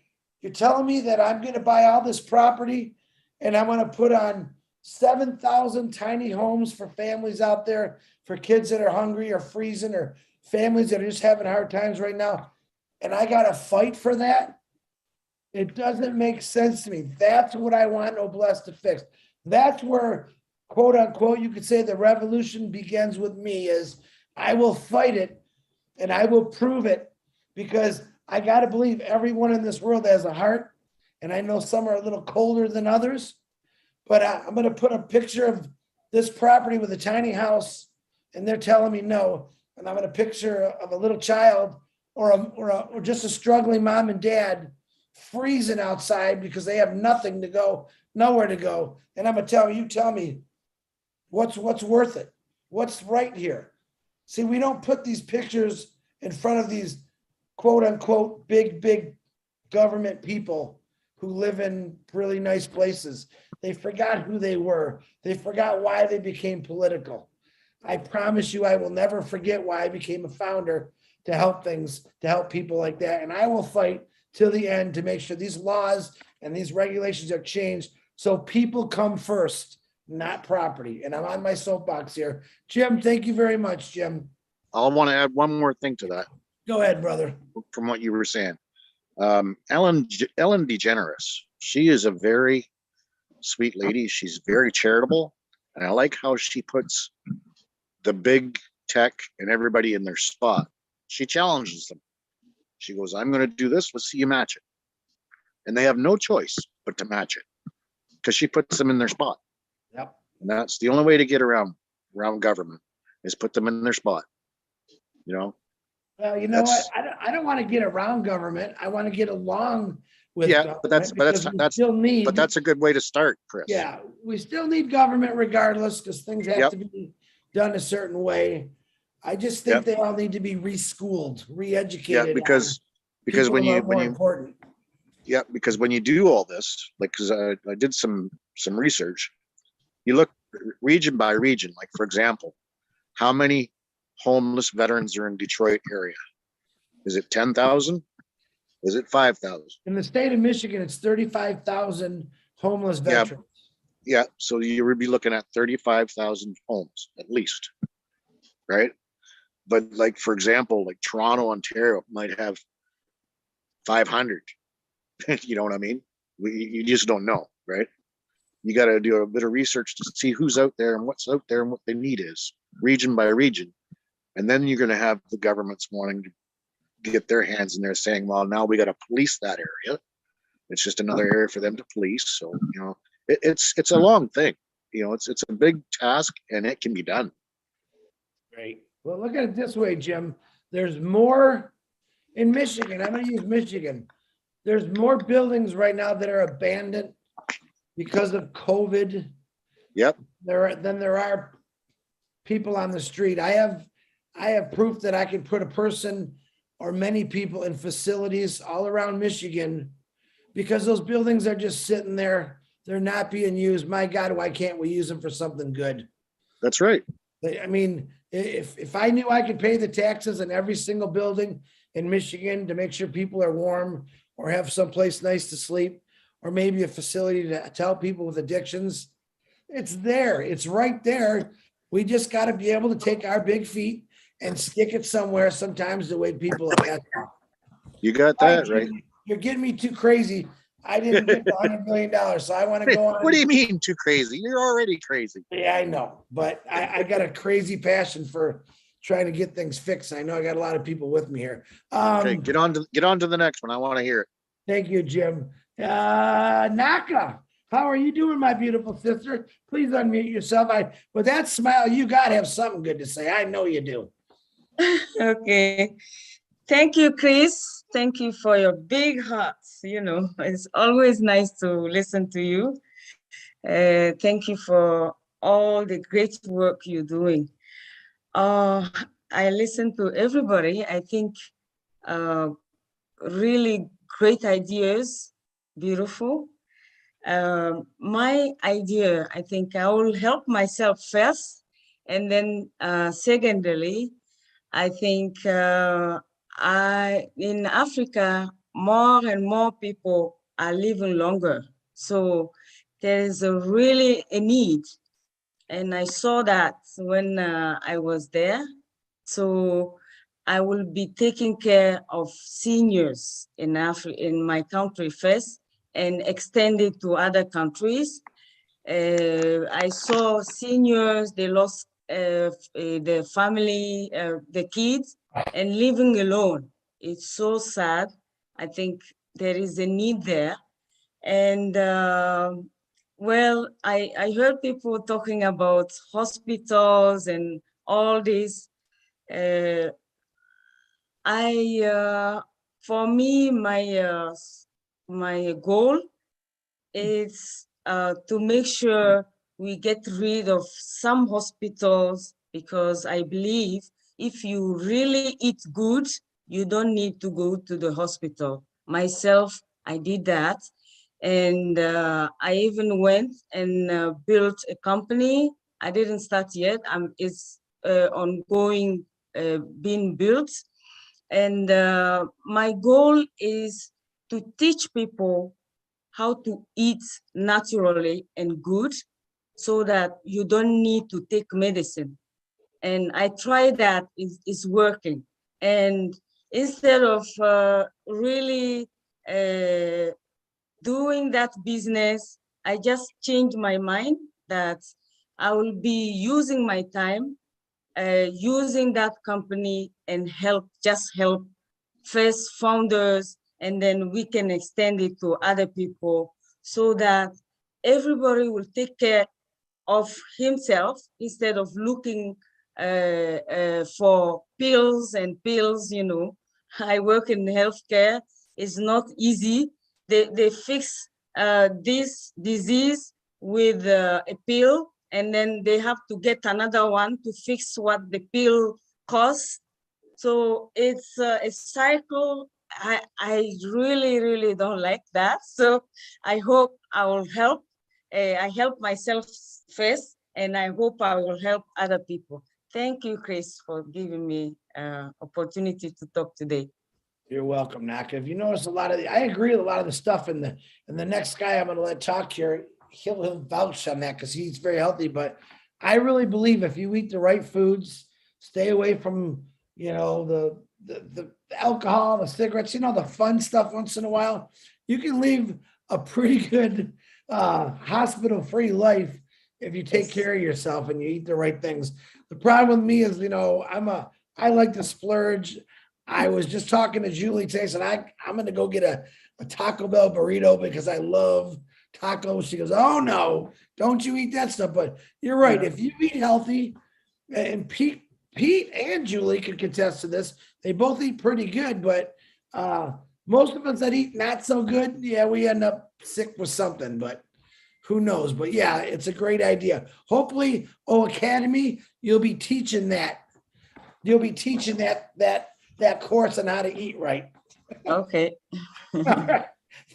you're telling me that I'm going to buy all this property and I'm going to put on 7,000 tiny homes for families out there, for kids that are hungry or freezing or families that are just having hard times right now. And I got to fight for that. It doesn't make sense to me. That's what I want Noblesse to fix. That's where, quote unquote, you could say the revolution begins with me is I will fight it and I will prove it because I got to believe everyone in this world has a heart. And I know some are a little colder than others, but I'm going to put a picture of this property with a tiny house and they're telling me no. And I'm going to picture of a little child or just a struggling mom and dad freezing outside because they have nothing to go, nowhere to go. And I'm going to tell me what's worth it. What's right here. See, we don't put these pictures in front of these quote unquote big government people who live in really nice places. They forgot who they were. They forgot why they became political. I promise you, I will never forget why I became a founder to help people like that. And I will fight till the end to make sure these laws and these regulations are changed so people come first, not property. And I'm on my soapbox here. Jim, thank you very much, Jim. I want to add one more thing to that. Go ahead, brother. From what you were saying. Ellen DeGeneres, she is a very sweet lady. She's very charitable. And I like how she puts the big tech and everybody in their spot. She challenges them. She goes, I'm going to do this. Let's see you match it. And they have no choice but to match it because she puts them in their spot. Yep. And that's the only way to get around government is put them in their spot. You know? Well, you know what? I don't want to get around government. I want to get along with government. But that's a good way to start, Chris. Yeah, we still need government regardless because things have to be done a certain way. I just think they all need to be reschooled, re-educated. Yeah, because when you do all this, like, because I did some research, you look region by region, like for example, how many homeless veterans are in Detroit area? Is it 10,000? Is it 5,000? In the state of Michigan, it's 35,000 homeless Yeah. veterans. Yeah, so you would be looking at 35,000 homes at least, right? But like, for example, like Toronto, Ontario might have 500. You know what I mean? You just don't know, right? You got to do a bit of research to see who's out there and what's out there and what the need is, region by region. And then you're going to have the governments wanting to get their hands in there saying, well, now we got to police that area. It's just another area for them to police. So, you know, it's a long thing. You know, it's a big task and it can be done. Great. Well, look at it this way, Jim. There's more in Michigan. I'm going to use Michigan. There's more buildings right now that are abandoned because of COVID. Yep. Than there are people on the street. I have proof that I can put a person or many people in facilities all around Michigan because those buildings are just sitting there. They're not being used. My God, why can't we use them for something good? That's right. I mean, if I knew I could pay the taxes in every single building in Michigan to make sure people are warm or have someplace nice to sleep, or maybe a facility to help people with addictions, it's there. It's right there. We just got to be able to take our big feet and stick it somewhere sometimes the way people are at. You got that right. You're getting me too crazy. I didn't get the $100 million, so I want to go on. What do you mean too crazy? You're already crazy. Yeah, I know, but I got a crazy passion for trying to get things fixed. I know I got a lot of people with me here. Okay, get on to the next one. I want to hear it. Thank you, Jim. Naka, how are you doing, my beautiful sister? Please unmute yourself. With that smile, you got to have something good to say. I know you do. Okay. Thank you, Chris. Thank you for your big hearts. You know, it's always nice to listen to you. Thank you for all the great work you're doing. I listen to everybody. I think really great ideas, beautiful. My idea, I think I will help myself first, and then secondly, I think in Africa, more and more people are living longer. So there is really a need. And I saw that when I was there. So I will be taking care of seniors in my country first and extend it to other countries. I saw seniors, they lost the family, the kids, and living alone. It's so sad. I think there is a need there. And well, I heard people talking about hospitals and all this. For me, my goal is to make sure we get rid of some hospitals, because I believe if you really eat good, you don't need to go to the hospital. Myself, I did that. And I even went and built a company. I didn't start yet. It's ongoing, being built. And my goal is to teach people how to eat naturally and good so that you don't need to take medicine. And I tried that, it's working. And instead of really doing that business, I just changed my mind that I will be using my time, using that company and help first founders, and then we can extend it to other people so that everybody will take care of himself instead of looking for pills and pills. You know, I work in healthcare. It's not easy. They fix this disease with a pill, and then they have to get another one to fix what the pill costs. So it's a cycle. I really, really don't like that. So I hope I will help. I help myself first, and I hope I will help other people. Thank you, Chris, for giving me opportunity to talk today. You're welcome, Naka. If you notice I agree with a lot of the stuff in the next guy I'm going to let talk here, he'll vouch on that because he's very healthy. But I really believe if you eat the right foods, stay away from, the alcohol, the cigarettes, the fun stuff once in a while, you can live a pretty good hospital-free life if you take care of yourself and you eat the right things. The problem with me is, I like to splurge. I was just talking to Julie today, said I'm going to go get a Taco Bell burrito because I love tacos. She goes, oh no, don't you eat that stuff. But you're right. If you eat healthy, and Pete and Julie can contest to this, they both eat pretty good, but most of us that eat not so good, yeah, we end up sick with something, but who knows? But yeah, it's a great idea. Hopefully, Academy, you'll be teaching that. You'll be teaching that course on how to eat right. Okay. All right.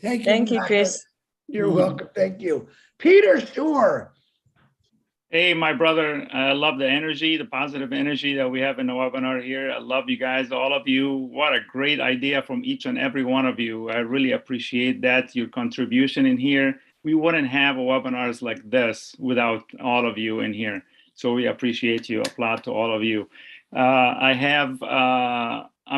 Thank you. Thank you, Naka. Chris. You're welcome. Thank you. Peter Shore. Hey, my brother, I love the energy, the positive energy that we have in the webinar here. I love you guys, all of you. What a great idea from each and every one of you. I really appreciate that, your contribution in here. We wouldn't have webinars like this without all of you in here. So we appreciate you. Applaud to all of you. I'm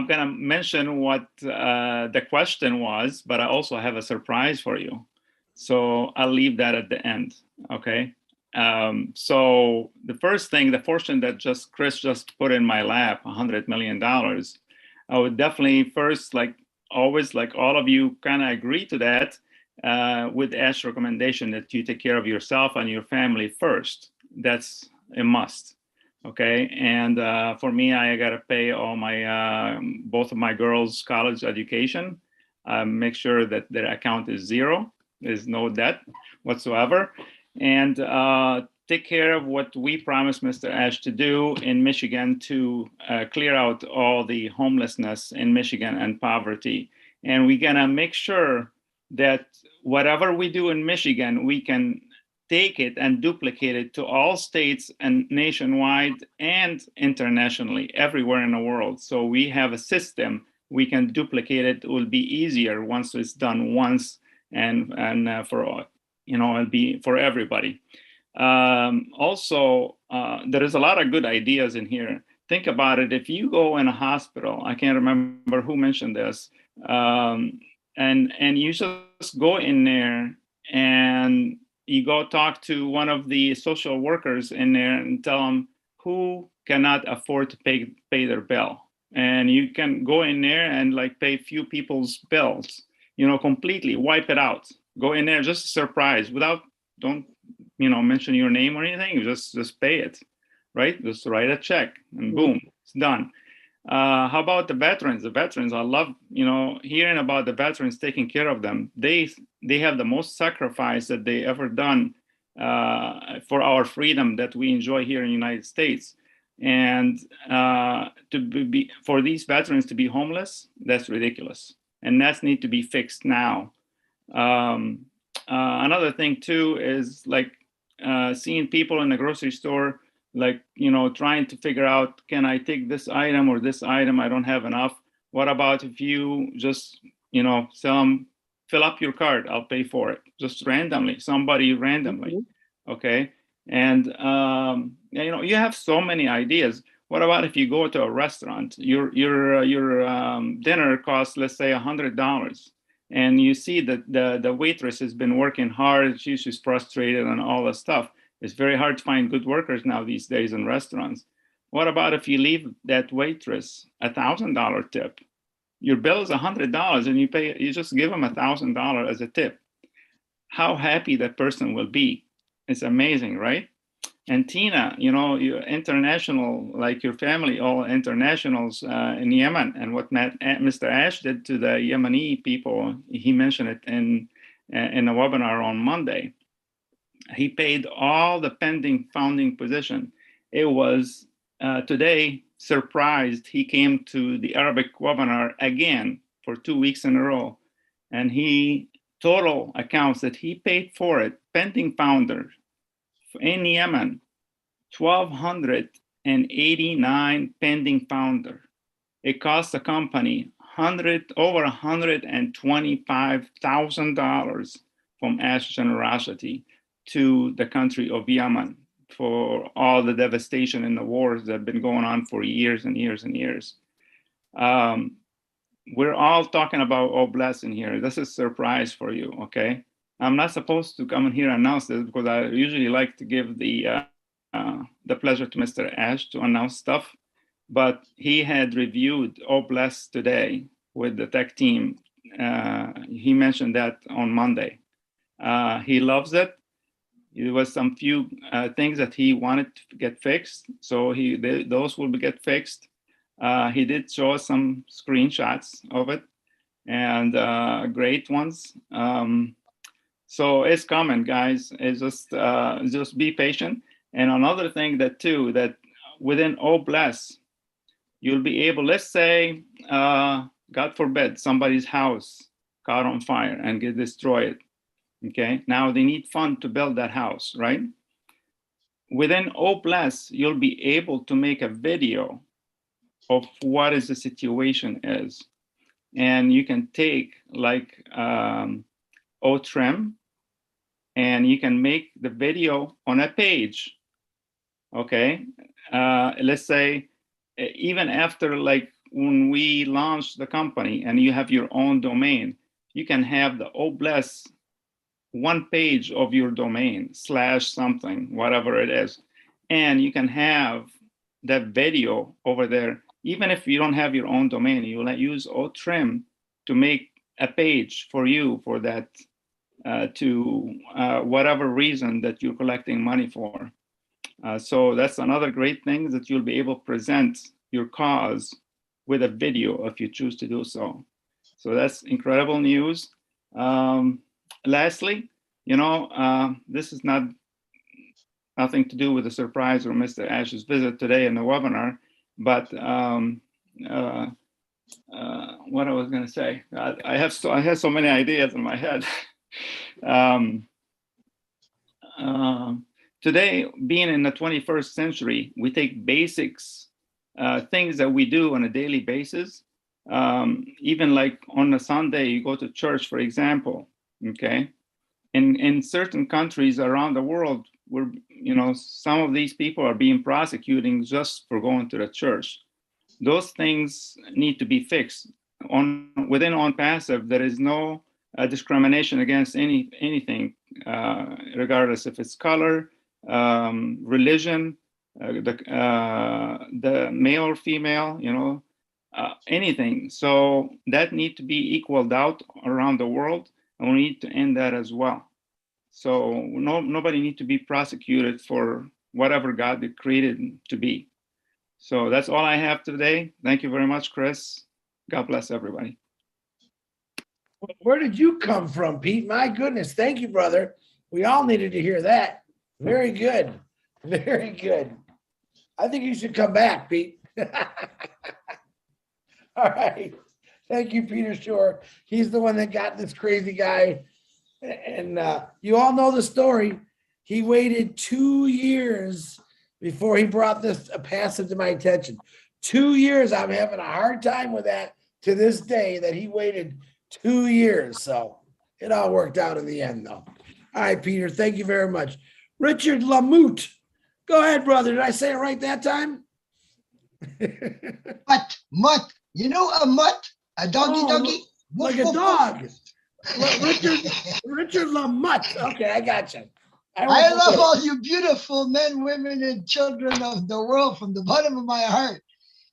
going to mention what the question was, but I also have a surprise for you. So I'll leave that at the end, okay? So the first thing, the fortune that Chris just put in my lap, $100 million, I would definitely first, like always, like all of you kind of agree to that with Ash's recommendation that you take care of yourself and your family first. That's a must. Okay. And for me, I got to pay all my, both of my girls' college education, make sure that their account is zero. There's no debt whatsoever. And take care of what we promised Mr. Ash to do in Michigan to clear out all the homelessness in Michigan and poverty. And we're gonna make sure that whatever we do in Michigan, we can take it and duplicate it to all states and nationwide and internationally, everywhere in the world. So we have a system, we can duplicate it. It will be easier once it's done once and for all. It'll be for everybody. Also, there is a lot of good ideas in here. Think about it. If you go in a hospital, I can't remember who mentioned this, and you just go in there and you go talk to one of the social workers in there and tell them who cannot afford to pay their bill. And you can go in there and like pay few people's bills, completely wipe it out. Go in there, just surprise, don't mention your name or anything. Just pay it, right? Just write a check and boom, it's done. How about the veterans? The veterans, I love, hearing about the veterans, taking care of them. They have the most sacrifice that they ever done for our freedom that we enjoy here in the United States. And for these veterans to be homeless, that's ridiculous. And that needs to be fixed now. Another thing too is like seeing people in the grocery store, like, trying to figure out, can I take this item or this item? I don't have enough. What about if you just, tell them, fill up your card, I'll pay for it, just randomly, somebody randomly. Okay. And, you have so many ideas. What about if you go to a restaurant, your dinner costs, let's say $100. And you see that the waitress has been working hard, she's frustrated and all that stuff. It's very hard to find good workers now these days in restaurants. What about if you leave that waitress $1,000 tip? Your bill is $100 and you just give them $1,000 as a tip. How happy that person will be. It's amazing, right? And Tina, you're international, like your family, all internationals in Yemen. And what Mr. Ash did to the Yemeni people, he mentioned it in a webinar on Monday. He paid all the pending founding position. It was today, surprised, he came to the Arabic webinar again for 2 weeks in a row. And total accounts that he paid for it, pending founders, in Yemen, $1,200 189 pending founder. It cost the company over $125,000 from Ash generosity to the country of Yemen for all the devastation and the wars that have been going on for years and years and years. We're all talking about Oblast in here. This is a surprise for you, okay? I'm not supposed to come in here and announce this because I usually like to give the pleasure to Mr. Ash to announce stuff, but he had reviewed Oblast today with the tech team. He mentioned that on Monday. He loves it. There was some few things that he wanted to get fixed, so those will get fixed. He did show us some screenshots of it, and great ones. So it's coming, guys. It's just be patient. And another thing that within Oblast, you'll be able, let's say, God forbid, somebody's house caught on fire and get destroyed. Okay, now they need funds to build that house, right? Within Oblast, you'll be able to make a video of what is the situation is. And you can take like OTrim, and you can make the video on a page, okay? Let's say, even after like when we launched the company and you have your own domain, you can have the Oblast one page of your domain / something, whatever it is. And you can have that video over there. Even if you don't have your own domain, you will use OTrim to make a page for you for that, to whatever reason that you're collecting money for. So that's another great thing, that you'll be able to present your cause with a video if you choose to do so. So that's incredible news. Lastly, this is nothing to do with the surprise or Mr. Ash's visit today in the webinar, but what I was going to say, I have so many ideas in my head. Today, being in the 21st century, we take basics, things that we do on a daily basis. Even like on a Sunday, you go to church, for example, okay? In certain countries around the world, where some of these people are being prosecuted just for going to the church. Those things need to be fixed. Within OnPassive, there is no discrimination against anything, regardless if it's color, religion, the male or female, anything. So that need to be equaled out around the world, and we need to end that as well. So nobody need to be prosecuted for whatever God created to be. So that's all I have today. Thank you very much, Chris. God bless everybody. Where did you come from, Pete? My goodness. Thank you, brother. We all needed to hear that. Very good. Very good. I think you should come back, Pete. All right. Thank you, Peter Shore. He's the one that got this crazy guy. And you all know the story. He waited 2 years before he brought this passive to my attention. 2 years. I'm having a hard time with that to this day, that he waited 2 years. So it all worked out in the end, though. All right, Peter, thank you very much. Richard Lamoute. Go ahead, brother. Did I say it right that time? Mutt. You know a mutt? A doggy? Like a dog. Richard Lamotte. Okay, I got you. I love all you beautiful men, women, and children of the world from the bottom of my heart.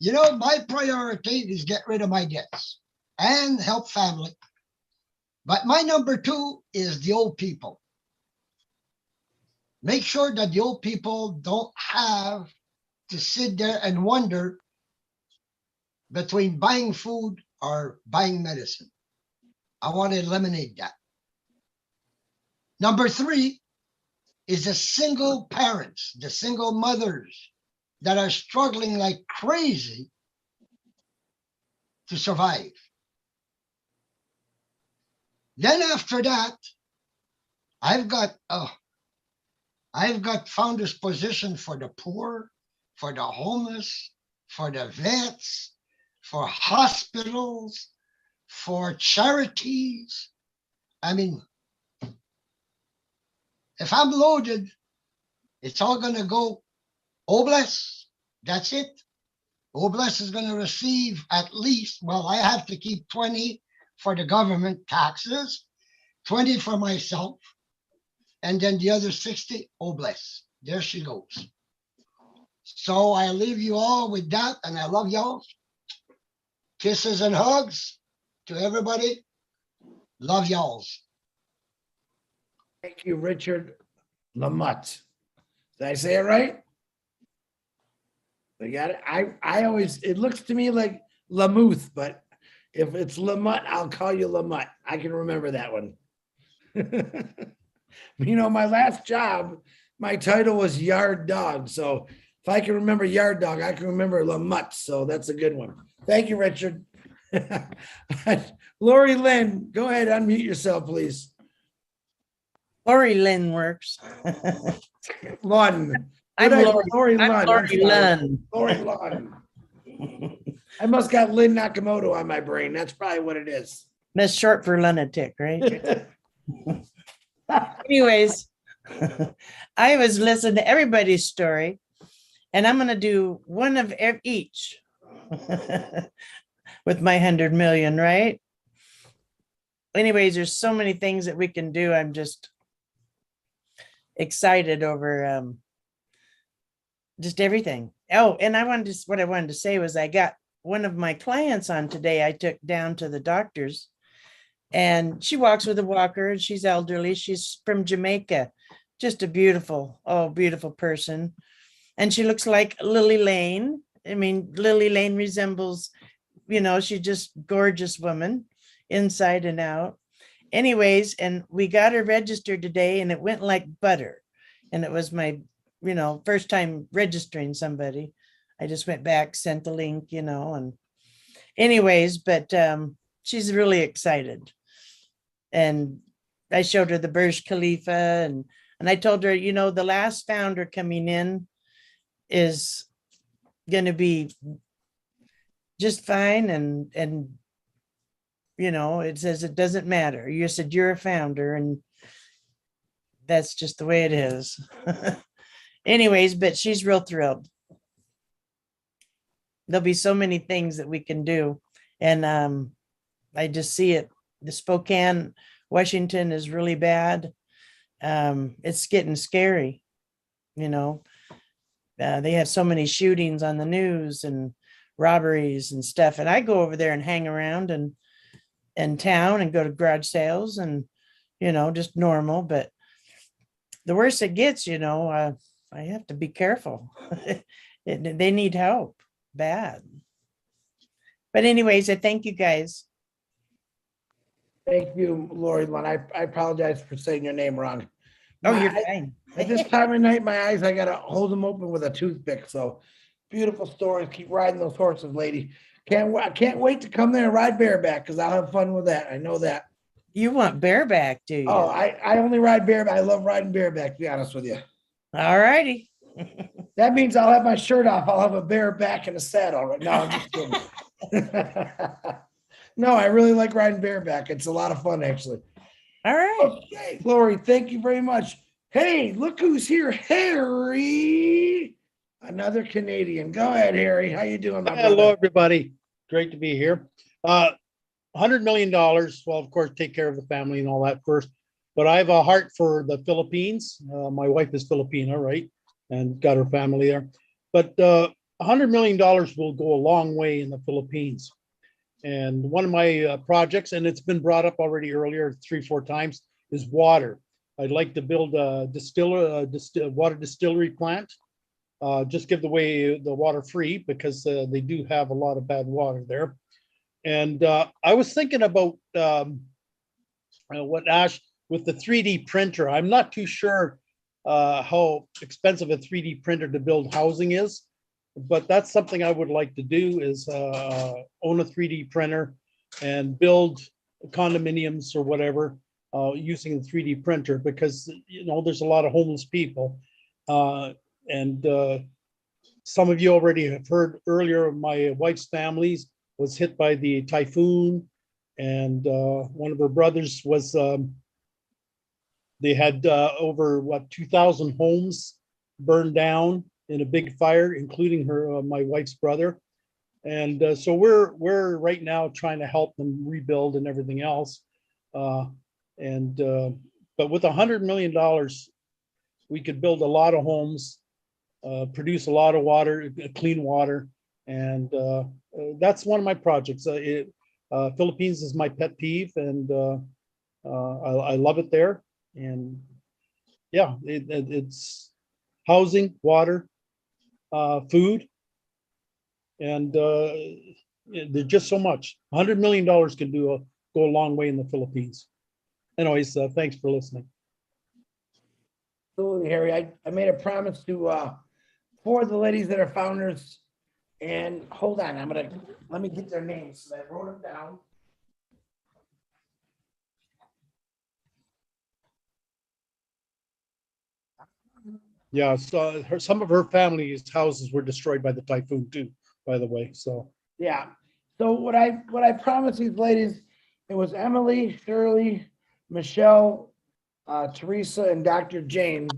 My priority is get rid of my debts and help family. But my number 2 is the old people. Make sure that the old people don't have to sit there and wonder between buying food or buying medicine. I want to eliminate that. Number 3 is the single parents, the single mothers that are struggling like crazy to survive. Then after that, I've got founder's position for the poor, for the homeless, for the vets, for hospitals, for charities. I mean, if I'm loaded, it's all going to go Obless. That's it. Obless is going to receive at least, well, I have to keep 20 for the government taxes, 20 for myself, and then the other 60, Obless. There she goes. So I leave you all with that, and I love y'all. Kisses and hugs to everybody. Love y'alls. Thank you, Richard Lamotte. Did I say it right? They got it. I always, it looks to me like Lamuth, but if it's Lamotte, I'll call you Lamotte. I can remember that one. You know, my last job, my title was yard dog. So if I can remember yard dog, I can remember Lamotte. So that's a good one. Thank you, Richard. Lori Lynn, go ahead, unmute yourself, please. Lori Lynn works. Lund. I'm Lori I'm Lund. Lori Lund. Lori Lund. I must got Lynn Nakamoto on my brain. That's probably what it is. That's short for lunatic, right? Anyways, I was listening to everybody's story, and I'm going to do one of each with my 100 million, right? Anyways, there's so many things that we can do. I'm just excited over just everything. Oh, and what I wanted to say was I got one of my clients on today. I took down to the doctor's, and she walks with a walker, and she's elderly. She's from Jamaica. Just a beautiful, beautiful person. And she looks like Lily Lane. I mean, Lily Lane resembles, you know, she's just gorgeous woman inside and out. Anyways, and we got her registered today, and it went like butter. And it was my, you know, first time registering somebody. I just went back, sent the link, you know, and anyways, but she's really excited. And I showed her the Burj Khalifa, and I told her, you know, the last founder coming in is going to be just fine. And, you know, it says it doesn't matter. You said you're a founder, and that's just the way it is. Anyways, but she's real thrilled. There'll be so many things that we can do. And I just see it. The Spokane, Washington is really bad. It's getting scary, you know. They have so many shootings on the news and robberies and stuff. And I go over there and hang around and in town and go to garage sales and, you know, just normal. But the worse it gets, you know, I have to be careful. They need help bad. But anyways, I thank you guys. Thank you, Lori Lund. I apologize for saying your name wrong. Oh, you're fine. At this time of night, my eyes, I got to hold them open with a toothpick. So beautiful stories. Keep riding those horses, lady. I can't wait to come there and ride bareback, because I'll have fun with that. I know that. You want bareback, do you? Oh, I only ride bareback. I love riding bareback, to be honest with you. All righty. That means I'll have my shirt off. I'll have a bareback and a saddle. Right? No, I'm just kidding. No, I really like riding bareback. It's a lot of fun, actually. All right. Okay, Lori, thank you very much. Hey, look who's here, Harry. Another Canadian. Go ahead, Harry. How you doing, my brother? Hello, everybody. Great to be here. $100 million. Well, of course, take care of the family and all that first. But I have a heart for the Philippines. My wife is Filipina, right? And got her family there. But $100 million will go a long way in the Philippines. And one of my projects, and it's been brought up already earlier 3-4 times, is water. I'd like to build a water distillery plant. Just give the water free, because they do have a lot of bad water there. And I was thinking about what Ash with the 3D printer. I'm not too sure how expensive a 3D printer to build housing is, but that's something I would like to do, is own a 3D printer and build condominiums or whatever using the 3D printer, because, you know, there's a lot of homeless people. And Some of you already have heard earlier, my wife's family was hit by the typhoon, and one of her brothers was, they had over 2,000 homes burned down in a big fire, including my wife's brother. And so we're right now trying to help them rebuild and everything else. But with $100 million, we could build a lot of homes, produce a lot of water, clean water. And that's one of my projects. Philippines is my pet peeve, and I love it there. And yeah, it's housing, water, food, and there's just so much. $100 million can go a long way in the Philippines. Anyways, thanks for listening. Absolutely, Harry. I made a promise to 4 of the ladies that are founders, and hold on, let me get their names. I wrote them down. Yeah, so some of her family's houses were destroyed by the typhoon too, by the way. So Yeah. So what I promised these ladies, it was Emily, Shirley, Michelle, Teresa, and Dr. Jane.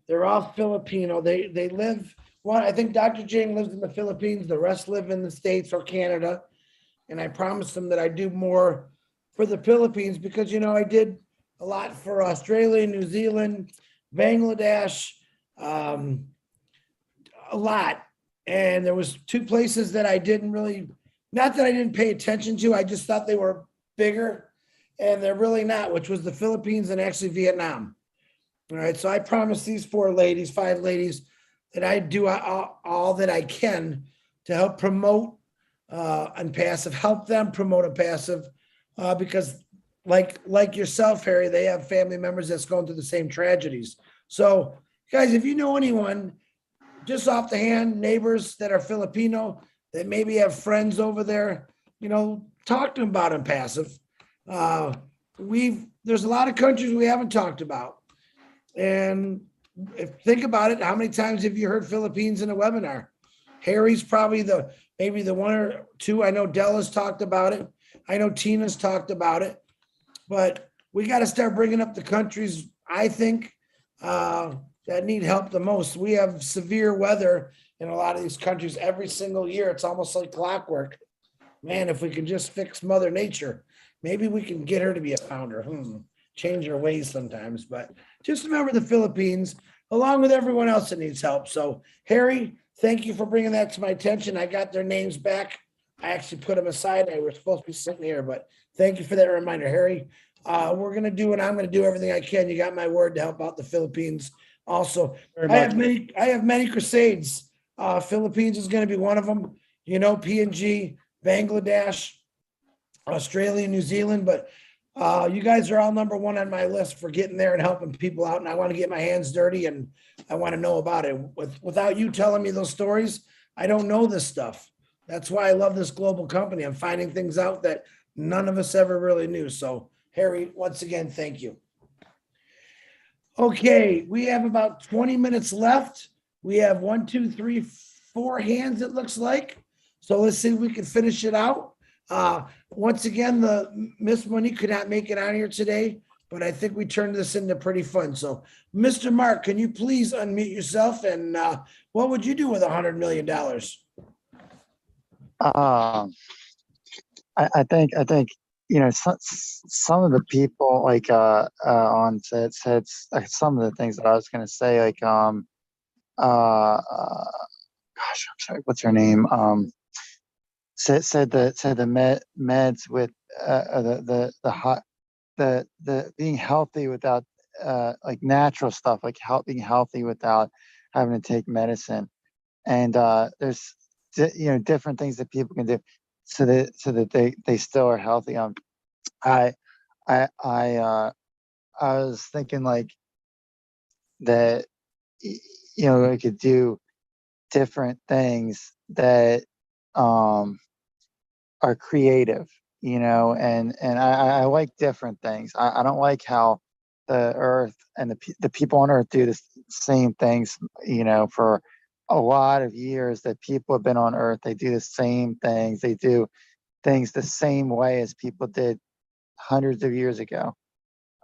They're all Filipino. They live, I think Dr. Jane lives in the Philippines. The rest live in the States or Canada. And I promised them that I do more for the Philippines because, I did a lot for Australia, New Zealand, Bangladesh, a lot. And there was 2 places that I didn't really, not that I didn't pay attention to, I just thought they were bigger, and they're really not, which was the Philippines and actually Vietnam. All right, so I promised these 5 ladies, that I do all that I can to help promote Unpassive, help them promote Unpassive, because like yourself, Harry, they have family members that's going through the same tragedies. So guys, if you know anyone, just off the hand, neighbors that are Filipino, that maybe have friends over there, talk to them about Unpassive. There's a lot of countries we haven't talked about. And think about it, how many times have you heard Philippines in a webinar? Harry's probably maybe the 1 or 2. I know Della's talked about it. I know Tina's talked about it. But we got to start bringing up the countries, I think, that need help the most. We have severe weather in a lot of these countries every single year. It's almost like clockwork. Man, if we can just fix Mother Nature, maybe we can get her to be a founder. Change her ways sometimes. But just remember the Philippines, along with everyone else that needs help. So, Harry, thank you for bringing that to my attention. I got their names back. I actually put them aside. They were supposed to be sitting here, but thank you for that reminder, Harry. We're going to do, and I'm going to do everything I can. You got my word to help out the Philippines. Also, I have many crusades. Philippines is going to be one of them. PNG, Bangladesh, Australia, New Zealand. But you guys are all number 1 on my list for getting there and helping people out. And I want to get my hands dirty, and I want to know about it. Without you telling me those stories, I don't know this stuff. That's why I love this global company. I'm finding things out that none of us ever really knew. So, Harry, once again, thank you. Okay, we have about 20 minutes left. We have 1, 2, 3, 4 hands, it looks like. So let's see if we can finish it out. Once again, the Miss Monique could not make it on here today, but I think we turned this into pretty fun. So, Mr. Mark, can you please unmute yourself? And what would you do with $100 million? I think some of the people on said some of the things that I was going to say, gosh, I'm sorry, what's her name? Said the meds with the being healthy without natural stuff, being healthy without having to take medicine, and there's different things that people can do so that they still are healthy. I was thinking that we could do different things that are creative, and I like different things. I don't like how the earth and the people on earth do the same things, for a lot of years that people have been on Earth. They do the same things. They do things the same way as people did hundreds of years ago.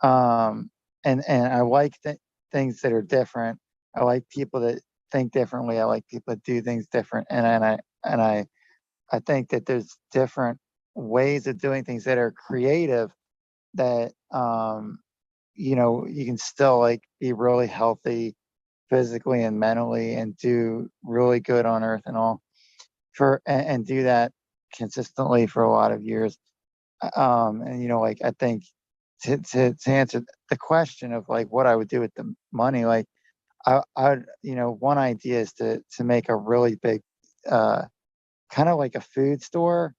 And I like things that are different. I like people that think differently. I like people that do things different. I think that there's different ways of doing things that are creative that you can still like be really healthy physically and mentally and do really good on Earth and all and do that consistently for a lot of years. And like I think to answer the question of like what I would do with the money, like I one idea is to make a really big kind of like a food store,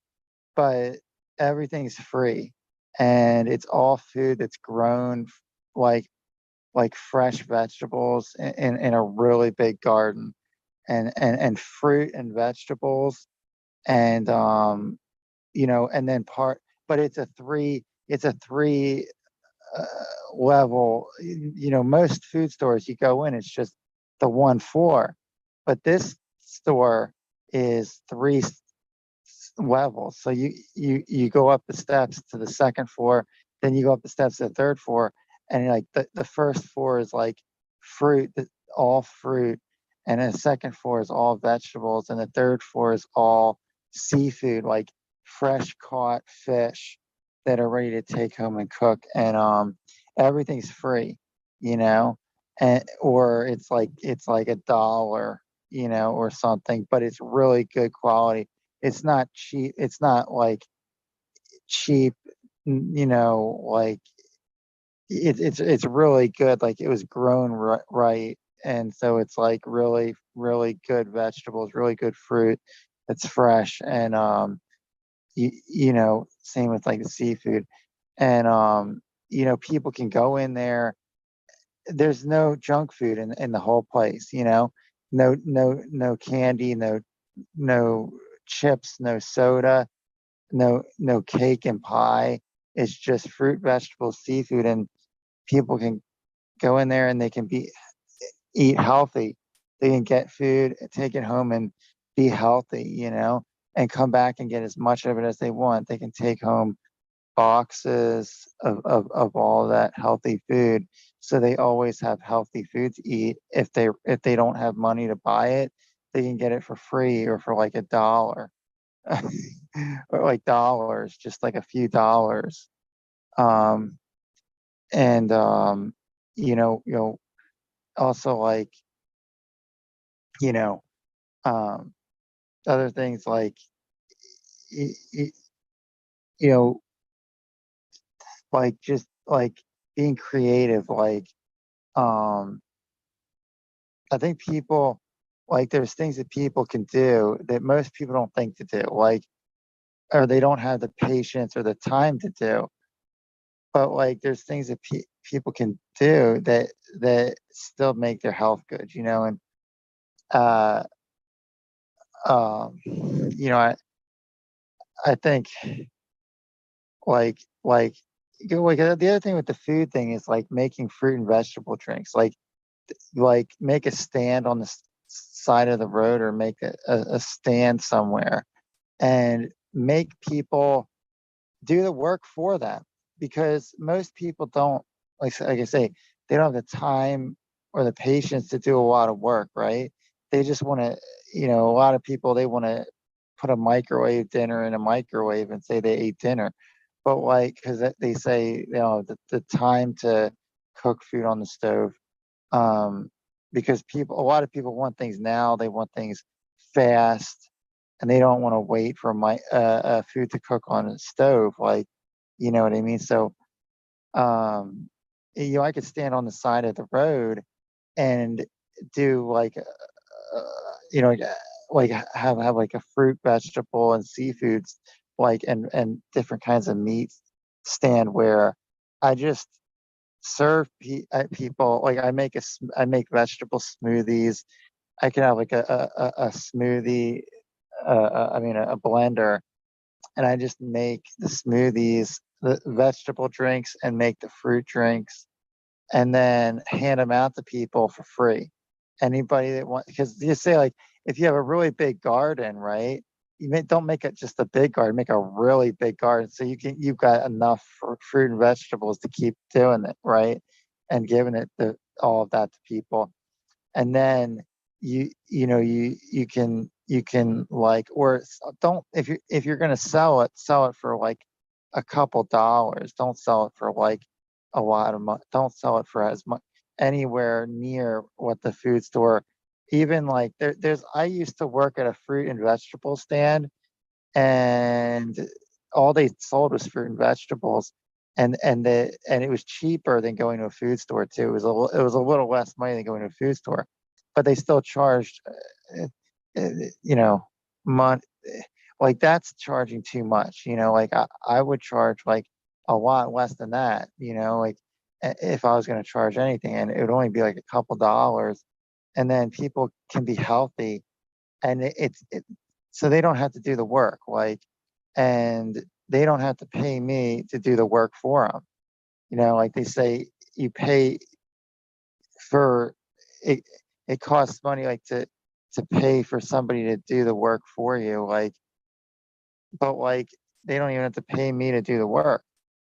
but everything's free and it's all food that's grown like fresh vegetables in a really big garden and fruit and vegetables and and then but it's a three level. Most food stores you go in, it's just the one floor, but this store is three levels. So you go up the steps to the second floor, then you go up the steps to the third floor, and like the first floor is like fruit, all fruit, and then the second floor is all vegetables, and the third floor is all seafood, like fresh caught fish that are ready to take home and cook, and everything's free, and or it's like $1, or something, but it's really good quality. It's not cheap. It's not like cheap, like it's really good. Like it was grown right. And so it's like really, really good vegetables, really good fruit. It's fresh. And, same with like the seafood and, people can go in there. There's no junk food in the whole place, no candy, no chips, no soda, no cake and pie. It's just fruit, vegetables, seafood, and people can go in there and they can eat healthy. They can get food, take it home and be healthy, and come back and get as much of it as they want. They can take home boxes of all that healthy food. So they always have healthy food to eat. If they don't have money to buy it, they can get it for free or for like $1 or like dollars, just like a few dollars. And also like other things like like just like being creative, like I think people like there's things that people can do that most people don't think to do, like or they don't have the patience or the time to do. But like there's things that people can do that still make their health good, and uh I think like the other thing with the food thing is like making fruit and vegetable drinks, like make a stand on the side of the road or make a stand somewhere and make people do the work for them, because most people don't, like I say, they don't have the time or the patience to do a lot of work, right? They just want to, a lot of people, they want to put a microwave dinner in a microwave and say they ate dinner. But like, because they say, the time to cook food on the stove, because a lot of people want things now, they want things fast, and they don't want to wait for food to cook on a stove, like, you know what I mean? So, I could stand on the side of the road and do like, like have like a fruit, vegetable, and seafoods, like and different kinds of meats stand where I just serve people. Like I make vegetable smoothies. I can have like a smoothie, a blender, and I just make the smoothies, the vegetable drinks, and make the fruit drinks, and then hand them out to people for free. anybody that wants, because you say like, if you have a really big garden, right? Don't make it just a big garden, make a really big garden. So you've got enough for fruit and vegetables to keep doing it, right? And giving it all of that to people. And then you can like, or don't, if you're going to sell it for like a couple dollars. Don't sell it for like a lot of money. Don't sell it for as much anywhere near what the food store, even like I used to work at a fruit and vegetable stand, and all they sold was fruit and vegetables, and it was cheaper than going to a food store too. It was a little less money than going to a food store, but they still charged, money. Like that's charging too much, like I would charge like a lot less than that, like if I was going to charge anything, and it would only be like a couple dollars, and then people can be healthy, and so they don't have to do the work, like, and they don't have to pay me to do the work for them. Like they say, you pay for it. It costs money, like to pay for somebody to do the work for you, like, but like they don't even have to pay me to do the work.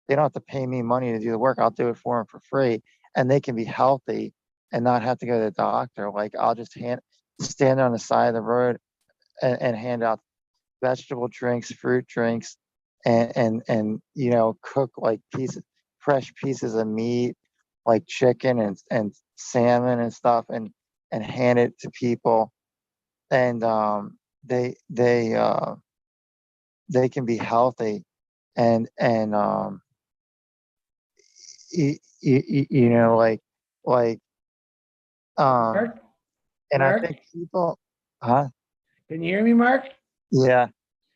They don't have to pay me money to do the work. I'll do it for them for free, and they can be healthy and not have to go to the doctor. Like I'll just stand on the side of the road and hand out vegetable drinks, fruit drinks, and cook like fresh pieces of meat, like chicken and salmon and stuff, and hand it to people, and they can be healthy, and like Mark? and Mark? I think people, huh? Can you hear me, Mark? Yeah.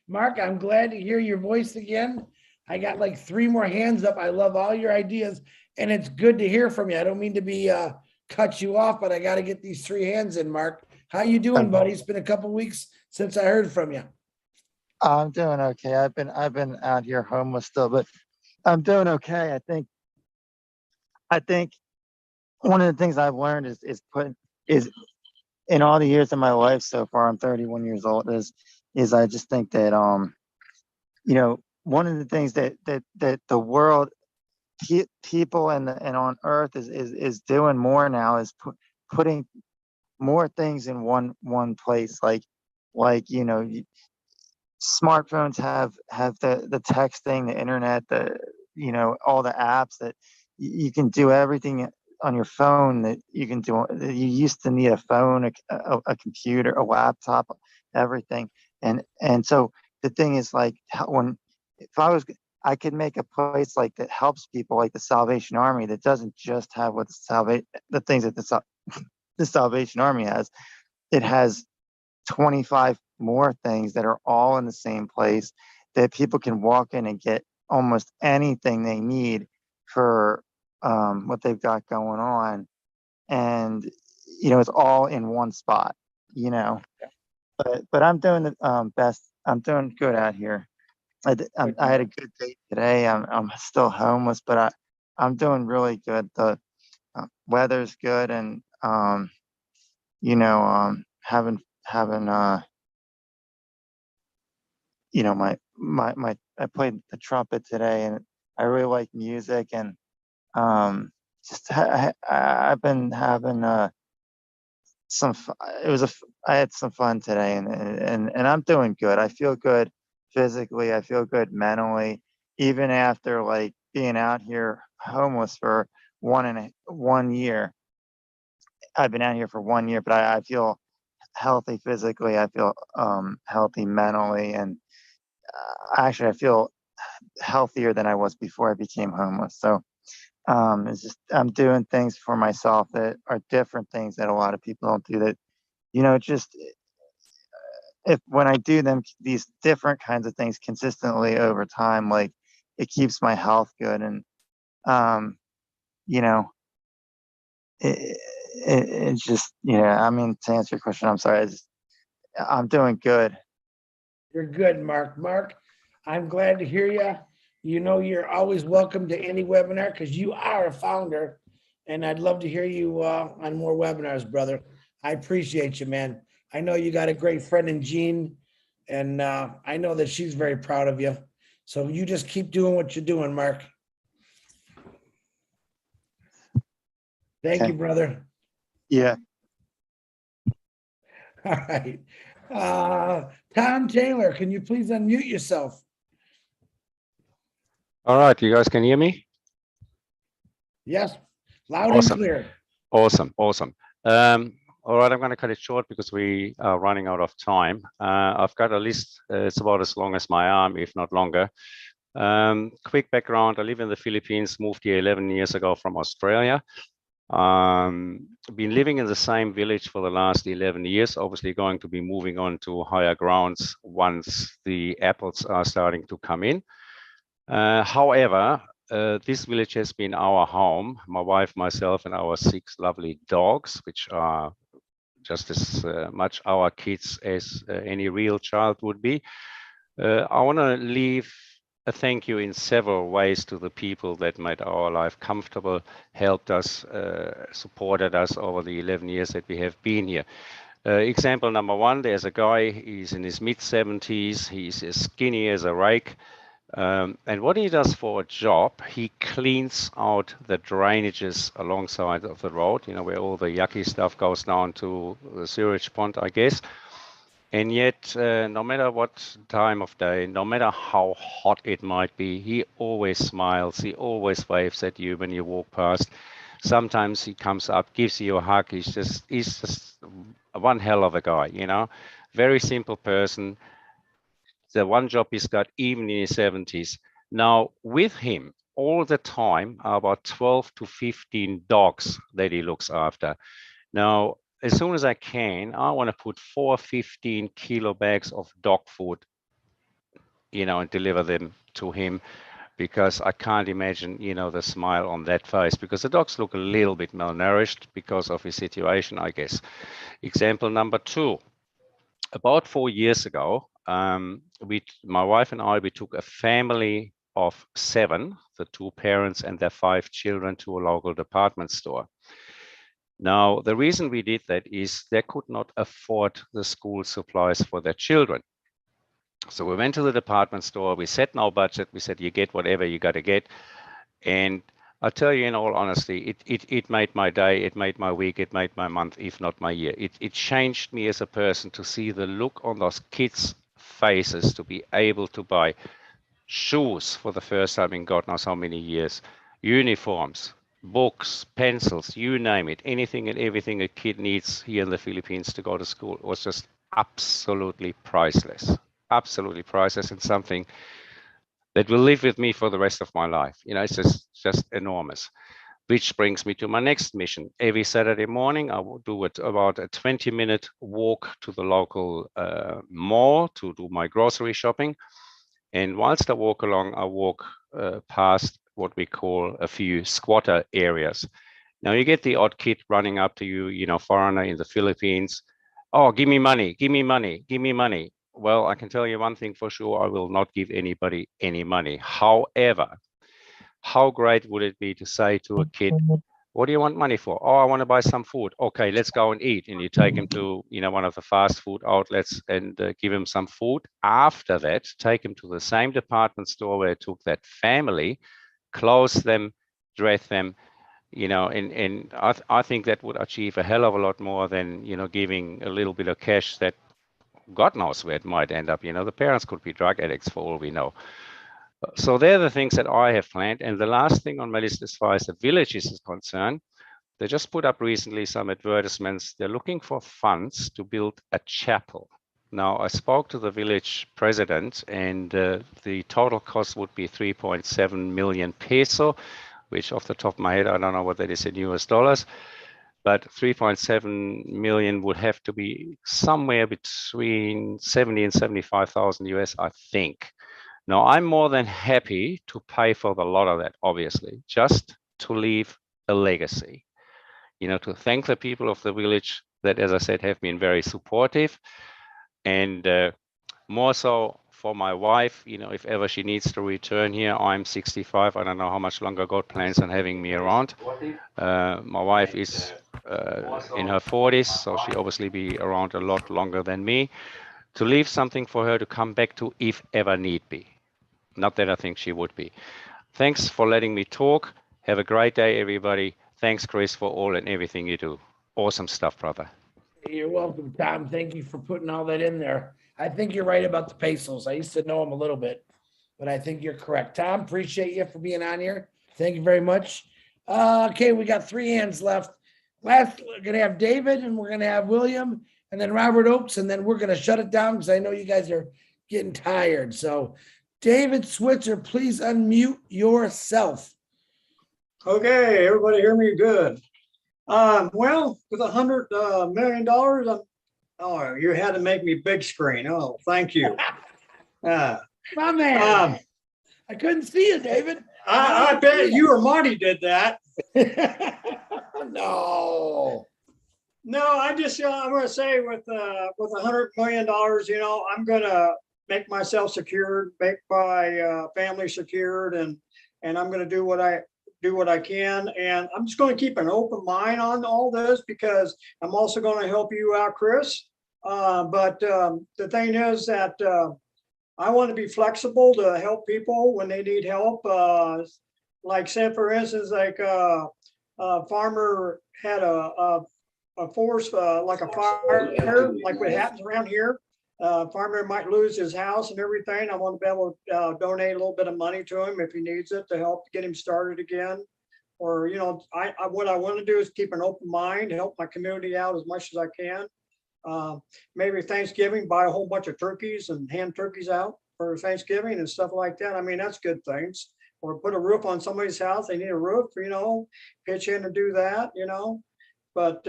Mark, I'm glad to hear your voice again. I got like 3 more hands up. I love all your ideas, and it's good to hear from you. I don't mean to be cut you off, but I got to get these 3 hands in, Mark. How you doing, buddy? It's been a couple weeks since I heard from you. I'm doing okay. I've been out here homeless still, but I'm doing okay. I think one of the things I've learned is in all the years of my life so far, I'm 31 years old, is I just think that one of the things that the world, people and on earth is doing more now is putting more things in one place, like smartphones have the texting, the internet, all the apps that you can do everything on your phone that you can do. You used to need a phone, a computer, a laptop, everything. And so the thing is, like, I could make a place like that helps people, like the Salvation Army, that doesn't just have the things that the Salvation Army has. It has 25 more things that are all in the same place, that people can walk in and get almost anything they need for what they've got going on. And, it's all in one spot, but I'm doing the best. I'm doing good out here. I had a good day today. I'm still homeless, but I'm doing really good. The weather's good, and having my I played the trumpet today, and I really like music, and I've been having I had some fun today, and I'm doing good. I feel good physically. I feel good mentally, even after like being out here homeless for 1 year. I've been out here for 1 year, but I feel healthy physically. I feel healthy mentally, and actually I feel healthier than I was before I became homeless. So it's just, I'm doing things for myself that are different things that a lot of people don't do, that just when I do these different kinds of things consistently over time, like, it keeps my health good. And it's just, I mean, to answer your question, I'm sorry, I'm doing good. You're good, Mark. Mark, I'm glad to hear you. You're always welcome to any webinar because you are a founder, and I'd love to hear you on more webinars, brother. I appreciate you, man. I know you got a great friend in Jean, and I know that she's very proud of you. So you just keep doing what you're doing, Mark. Thank Okay. you, brother. Yeah. All right. Tom Taylor, can you please unmute yourself? All right, you guys can hear me? Yes, loud Awesome. and clear. Awesome. All right, I'm going to cut it short because we are running out of time. I've got a list, it's about as long as my arm, if not longer. Quick background, I live in the Philippines, moved here 11 years ago from Australia. Been living in the same village for the last 11 years, obviously going to be moving on to higher grounds once the apples are starting to come in. However, this village has been our home, my wife, myself, and our 6 lovely dogs, which are just as much our kids as any real child would be. I want to leave a thank you in several ways to the people that made our life comfortable, helped us, supported us over the 11 years that we have been here. Example number 1, there's a guy, he's in his mid-70s, he's as skinny as a rake. And what he does for a job, he cleans out the drainages alongside of the road, you know, where all the yucky stuff goes down to the sewage pond, I guess. And yet, no matter what time of day, no matter how hot it might be, he always smiles. He always waves at you when you walk past. Sometimes he comes up, gives you a hug. He's just one hell of a guy, you know, very simple person. The one job he's got, even in his 70s. Now, with him, all the time, are about 12 to 15 dogs that he looks after. Now, as soon as I can, I want to put 4 15-kilo bags of dog food, you know, and deliver them to him, because I can't imagine, you know, the smile on that face, because the dogs look a little bit malnourished because of his situation, I guess. Example number 2, about 4 years ago, my wife and I, we took a family of 7, the 2 parents and their 5 children, to a local department store. Now, the reason we did that is they could not afford the school supplies for their children. So we went to the department store, we set no budget, we said, you get whatever you got to get. And I'll tell you in all honesty, it made my day, it made my week, it made my month, if not my year. It changed me as a person to see the look on those kids' faces, to be able to buy shoes for the first time in God knows how many years, uniforms, books, pencils, you name it, anything and everything a kid needs here in the Philippines to go to school was just absolutely priceless, and something that will live with me for the rest of my life. You know, it's just enormous. Which brings me to my next mission. Every Saturday morning, I will do about a 20-minute walk to the local mall to do my grocery shopping. And whilst I walk along, I walk past what we call a few squatter areas. Now you get the odd kid running up to you, you know, foreigner in the Philippines. Oh, give me money, give me money, give me money. Well, I can tell you one thing for sure, I will not give anybody any money. However, how great would it be to say to a kid, what do you want money for? Oh, I want to buy some food. Okay, let's go and eat. And you take him to, you know, one of the fast food outlets and give him some food. After that, take him to the same department store where I took that family, clothe them, dress them, you know, and I think that would achieve a hell of a lot more than, you know, giving a little bit of cash that God knows where it might end up. You know, the parents could be drug addicts for all we know. So they're the things that I have planned. And the last thing on my list as far as the village is concerned, they just put up recently some advertisements. They're looking for funds to build a chapel. Now, I spoke to the village president, and the total cost would be 3.7 million peso, which off the top of my head, I don't know what that is in US dollars, but 3.7 million would have to be somewhere between 70 and 75,000 US, I think. Now, I'm more than happy to pay for the lot of that, obviously, just to leave a legacy, you know, to thank the people of the village that, as I said, have been very supportive, and more so for my wife, you know, if ever she needs to return here. I'm 65. I don't know how much longer God plans on having me around. My wife is in her 40s, so she obviously be around a lot longer than me, to leave something for her to come back to if ever need be. Not that I think she would be. Thanks for letting me talk. Have a great day, everybody. Thanks, Chris, for all and everything you do. Awesome stuff, brother. You're welcome, Tom. Thank you for putting all that in there. I think you're right about the pesos. I used to know them a little bit, but I think you're correct. Tom, appreciate you for being on here. Thank you very much. Okay, we got 3 hands left. Last, we're gonna have David, and we're gonna have William, and then Robert Oakes, and then we're gonna shut it down because I know you guys are getting tired. So, David Switzer, please unmute yourself. Okay, everybody hear me good. Well, with $100 million, oh, you had to make me big screen. Oh, thank you. My man, I couldn't see you, David. I bet you or Marty did that. No. No, I'm going to say with $100 million, you know, I'm going to make myself secured, make my family secured, and I'm going to do what I can. And I'm just going to keep an open mind on all this because I'm also going to help you out, Chris. But the thing is that I want to be flexible to help people when they need help. Like say, for instance, like a farmer had a forest, like a fire, like what happens around here. Farmer might lose his house and everything. I want to be able to donate a little bit of money to him if he needs it to help get him started again. Or, you know, what I want to do is keep an open mind, help my community out as much as I can. Maybe Thanksgiving, buy a whole bunch of turkeys and hand turkeys out for Thanksgiving and stuff like that. I mean, that's good things. Or put a roof on somebody's house. They need a roof, you know, pitch in and do that, you know. But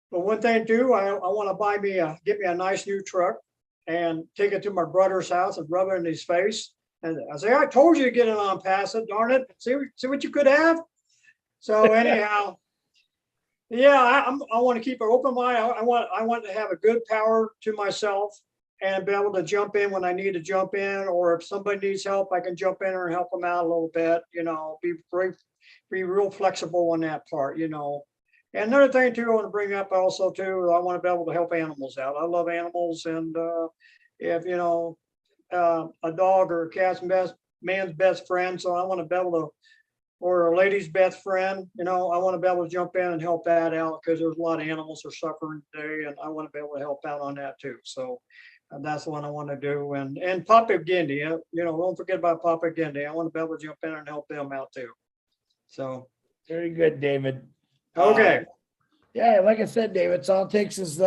one thing too, I want to get me a nice new truck and take it to my brother's house and rub it in his face. And I say, I told you to get it on pass it, darn it. See what you could have. So anyhow, yeah, I want to keep an open mind. I want to have a good power to myself and be able to jump in when I need to jump in, or if somebody needs help, I can jump in and help them out a little bit, you know, be real flexible on that part, you know. And another thing too, I want to bring up also too, I want to be able to help animals out. I love animals. And if, you know, a dog or a cat's man's best friend. So I want to be able to, or a lady's best friend, you know, I want to be able to jump in and help that out because there's a lot of animals are suffering today, and I want to be able to help out on that too. So that's what I want to do. And Papa Gindy, you know, don't forget about Papa Gindy. I want to be able to jump in and help them out too. So very good, David. Okay. Yeah, like I said, David, it's all it takes is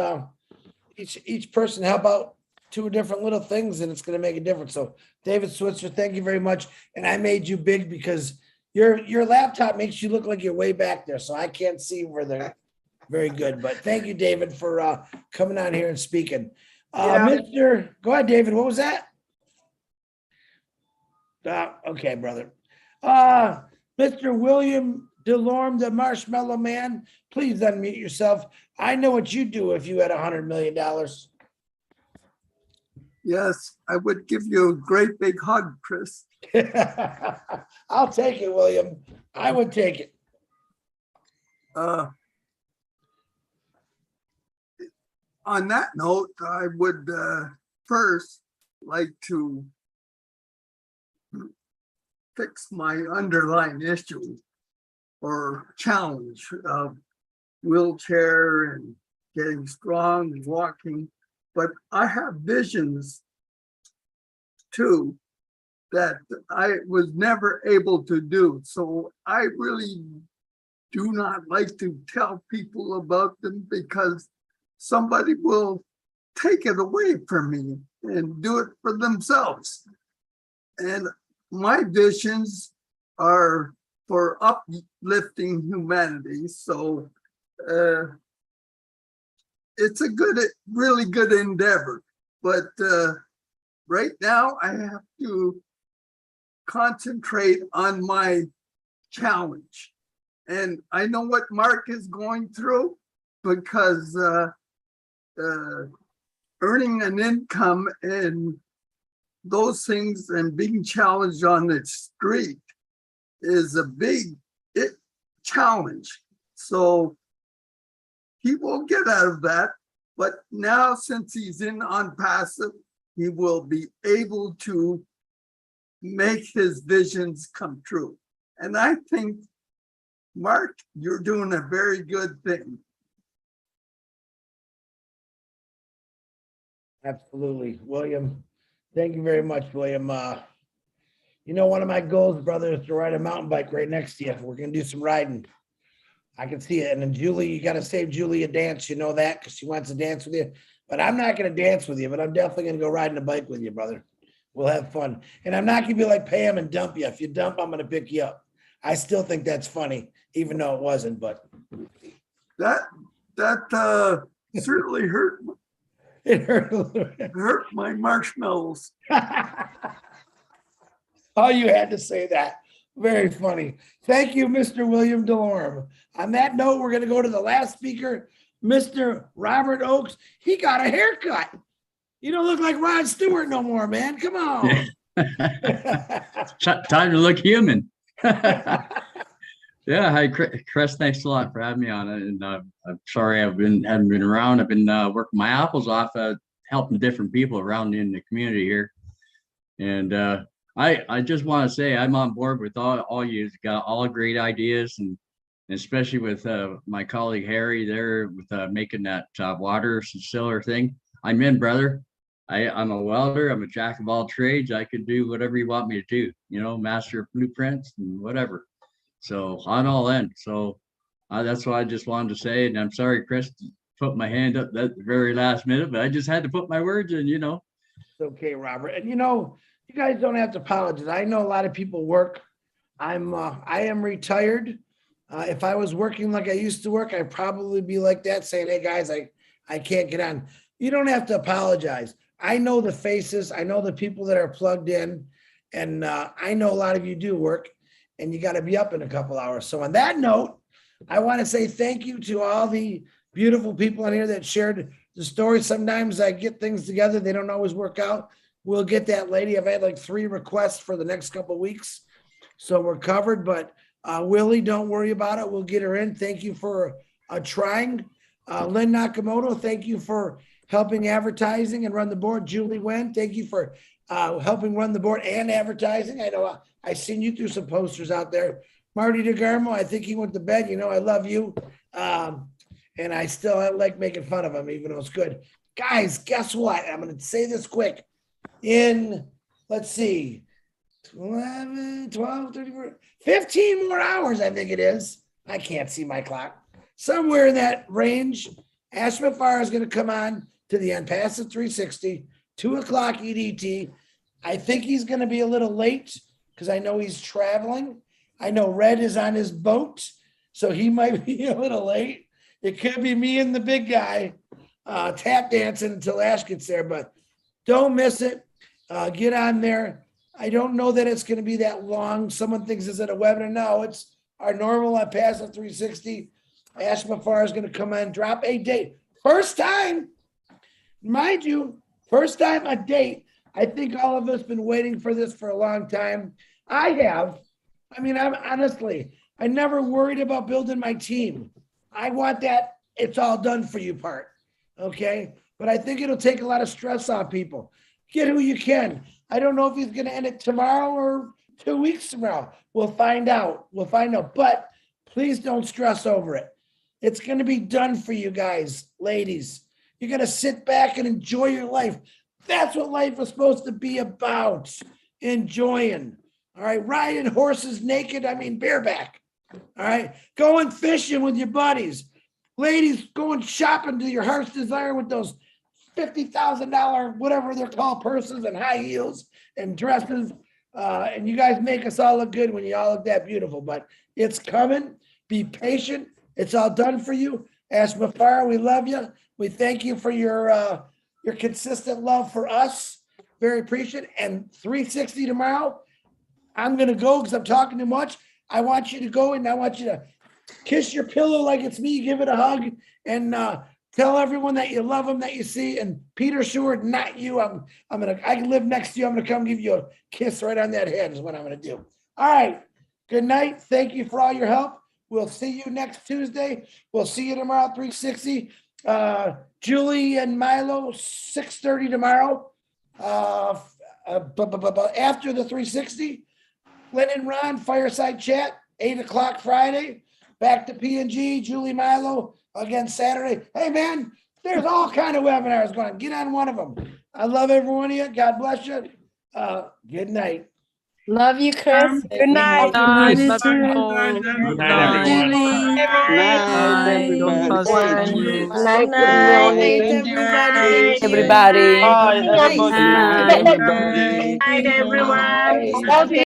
each person help out 2 different little things, and it's going to make a difference. So, David Switzer, thank you very much. And I made you big because your laptop makes you look like you're way back there, so I can't see where they're. Very good, but thank you, David, for coming on here and speaking. Go ahead, David. What was that? Okay, brother. Mr. William Delorme, the Marshmallow Man, please unmute yourself. I know what you'd do if you had $100 million. Yes, I would give you a great big hug, Chris. I'll take it, William. I would take it. On that note, I would first like to fix my underlying issue or challenge of wheelchair and getting strong and walking. But I have visions too that I was never able to do. So I really do not like to tell people about them because somebody will take it away from me and do it for themselves. And my visions are for uplifting humanity. So it's a really good endeavor. But right now I have to concentrate on my challenge. And I know what Mark is going through because earning an income and those things and being challenged on the street is a big challenge. So he will get out of that. But now, since he's in on passive, he will be able to make his visions come true. And I think, Mark, you're doing a very good thing. Absolutely. William, thank you very much, William. You know, one of my goals, brother, is to ride a mountain bike right next to you. We're going to do some riding. I can see it. And then Julie, you got to save Julie a dance. You know that because she wants to dance with you. But I'm not going to dance with you, but I'm definitely going to go riding a bike with you, brother. We'll have fun. And I'm not going to be like Pam and dump you. If you dump, I'm going to pick you up. I still think that's funny, even though it wasn't, but. That certainly hurt. It hurt a little bit. It hurt my marshmallows. Oh, you had to say that. Very funny. Thank you, Mr. William DeLorme. On that note, we're going to go to the last speaker, Mr. Robert Oakes. He got a haircut. You don't look like Rod Stewart no more, man. Come on. Time to look human. Yeah, hi, Chris. Thanks a lot for having me on it. And I'm sorry haven't been around. I've been working my apples off, helping different people around in the community here. And I just want to say I'm on board with all you got all great ideas, and especially with my colleague Harry there with making that water distiller thing. I'm in, brother. I'm a welder. I'm a jack of all trades. I could do whatever you want me to do, you know, master blueprints and whatever. So on all in. So that's what I just wanted to say. And I'm sorry, Chris, to put my hand up at the very last minute, but I just had to put my words in, you know. It's okay, Robert. And you know, you guys don't have to apologize. I know a lot of people work. I am retired. If I was working like I used to work, I'd probably be like that, saying, hey guys, I can't get on. You don't have to apologize. I know the faces. I know the people that are plugged in. And I know a lot of you do work, and you got to be up in a couple hours. So on that note, I want to say thank you to all the beautiful people in here that shared the story. Sometimes I get things together. They don't always work out. We'll get that lady. I've had like 3 requests for the next couple of weeks. So we're covered, but Willie, don't worry about it. We'll get her in. Thank you for trying. Lynn Nakamoto, thank you for helping advertising and run the board. Julie Wen, thank you for helping run the board and advertising. I know I seen you through some posters out there. Marty DeGarmo, I think he went to bed. You know, I love you. And I still like making fun of him, even though it's good. Guys, guess what? I'm going to say this quick. In, let's see, 11, 12, 34, 15 more hours, I think it is. I can't see my clock. Somewhere in that range, Ashma Farr is going to come on to the Unpassive 360, 2 o'clock EDT. I think he's going to be a little late because I know he's traveling. I know Red is on his boat, so he might be a little late. It could be me and the big guy tap dancing until Ash gets there, but don't miss it. Get on there. I don't know that it's going to be that long. Someone thinks it's at a webinar. No, it's our normal Unpassive 360. Ashma Farr is going to come on, drop a date. First time, mind you, first time a date. I think all of us been waiting for this for a long time. I have. I mean, I'm honestly, I never worried about building my team. I want that it's all done for you part. Okay. But I think it'll take a lot of stress off people. Get who you can. I don't know if he's going to end it tomorrow or 2 weeks from now. We'll find out. We'll find out. But please don't stress over it. It's going to be done for you guys, ladies. You're going to sit back and enjoy your life. That's what life is supposed to be about. Enjoying. All right. Riding horses naked. I mean, bareback. All right. Going fishing with your buddies. Ladies, going shopping to your heart's desire with those $50,000, whatever they're called, purses and high heels and dresses. And you guys make us all look good when you all look that beautiful, but it's coming. Be patient. It's all done for you. Ashma Farr, we love you. We thank you for your consistent love for us. Very appreciated. And 360 tomorrow, I'm going to go because I'm talking too much. I want you to go and I want you to kiss your pillow like it's me, give it a hug, and tell everyone that you love them, that you see. And Peter Seward, not you. I can live next to you. I'm gonna come give you a kiss right on that head is what I'm gonna do. All right. Good night. Thank you for all your help. We'll see you next Tuesday. We'll see you tomorrow at 360. Julie and Milo, 6:30 tomorrow. After the 360, Lynn and Ron, fireside chat, 8 o'clock Friday. Back to P&G, Julie, Milo, again Saturday. Hey man, there's all kind of webinars going on. Get on one of them. I love every one of you. God bless you. Good night. Love you, Chris. Good night. Good night, everyone. Everybody. Bye, everybody. Good night, everyone. Love you.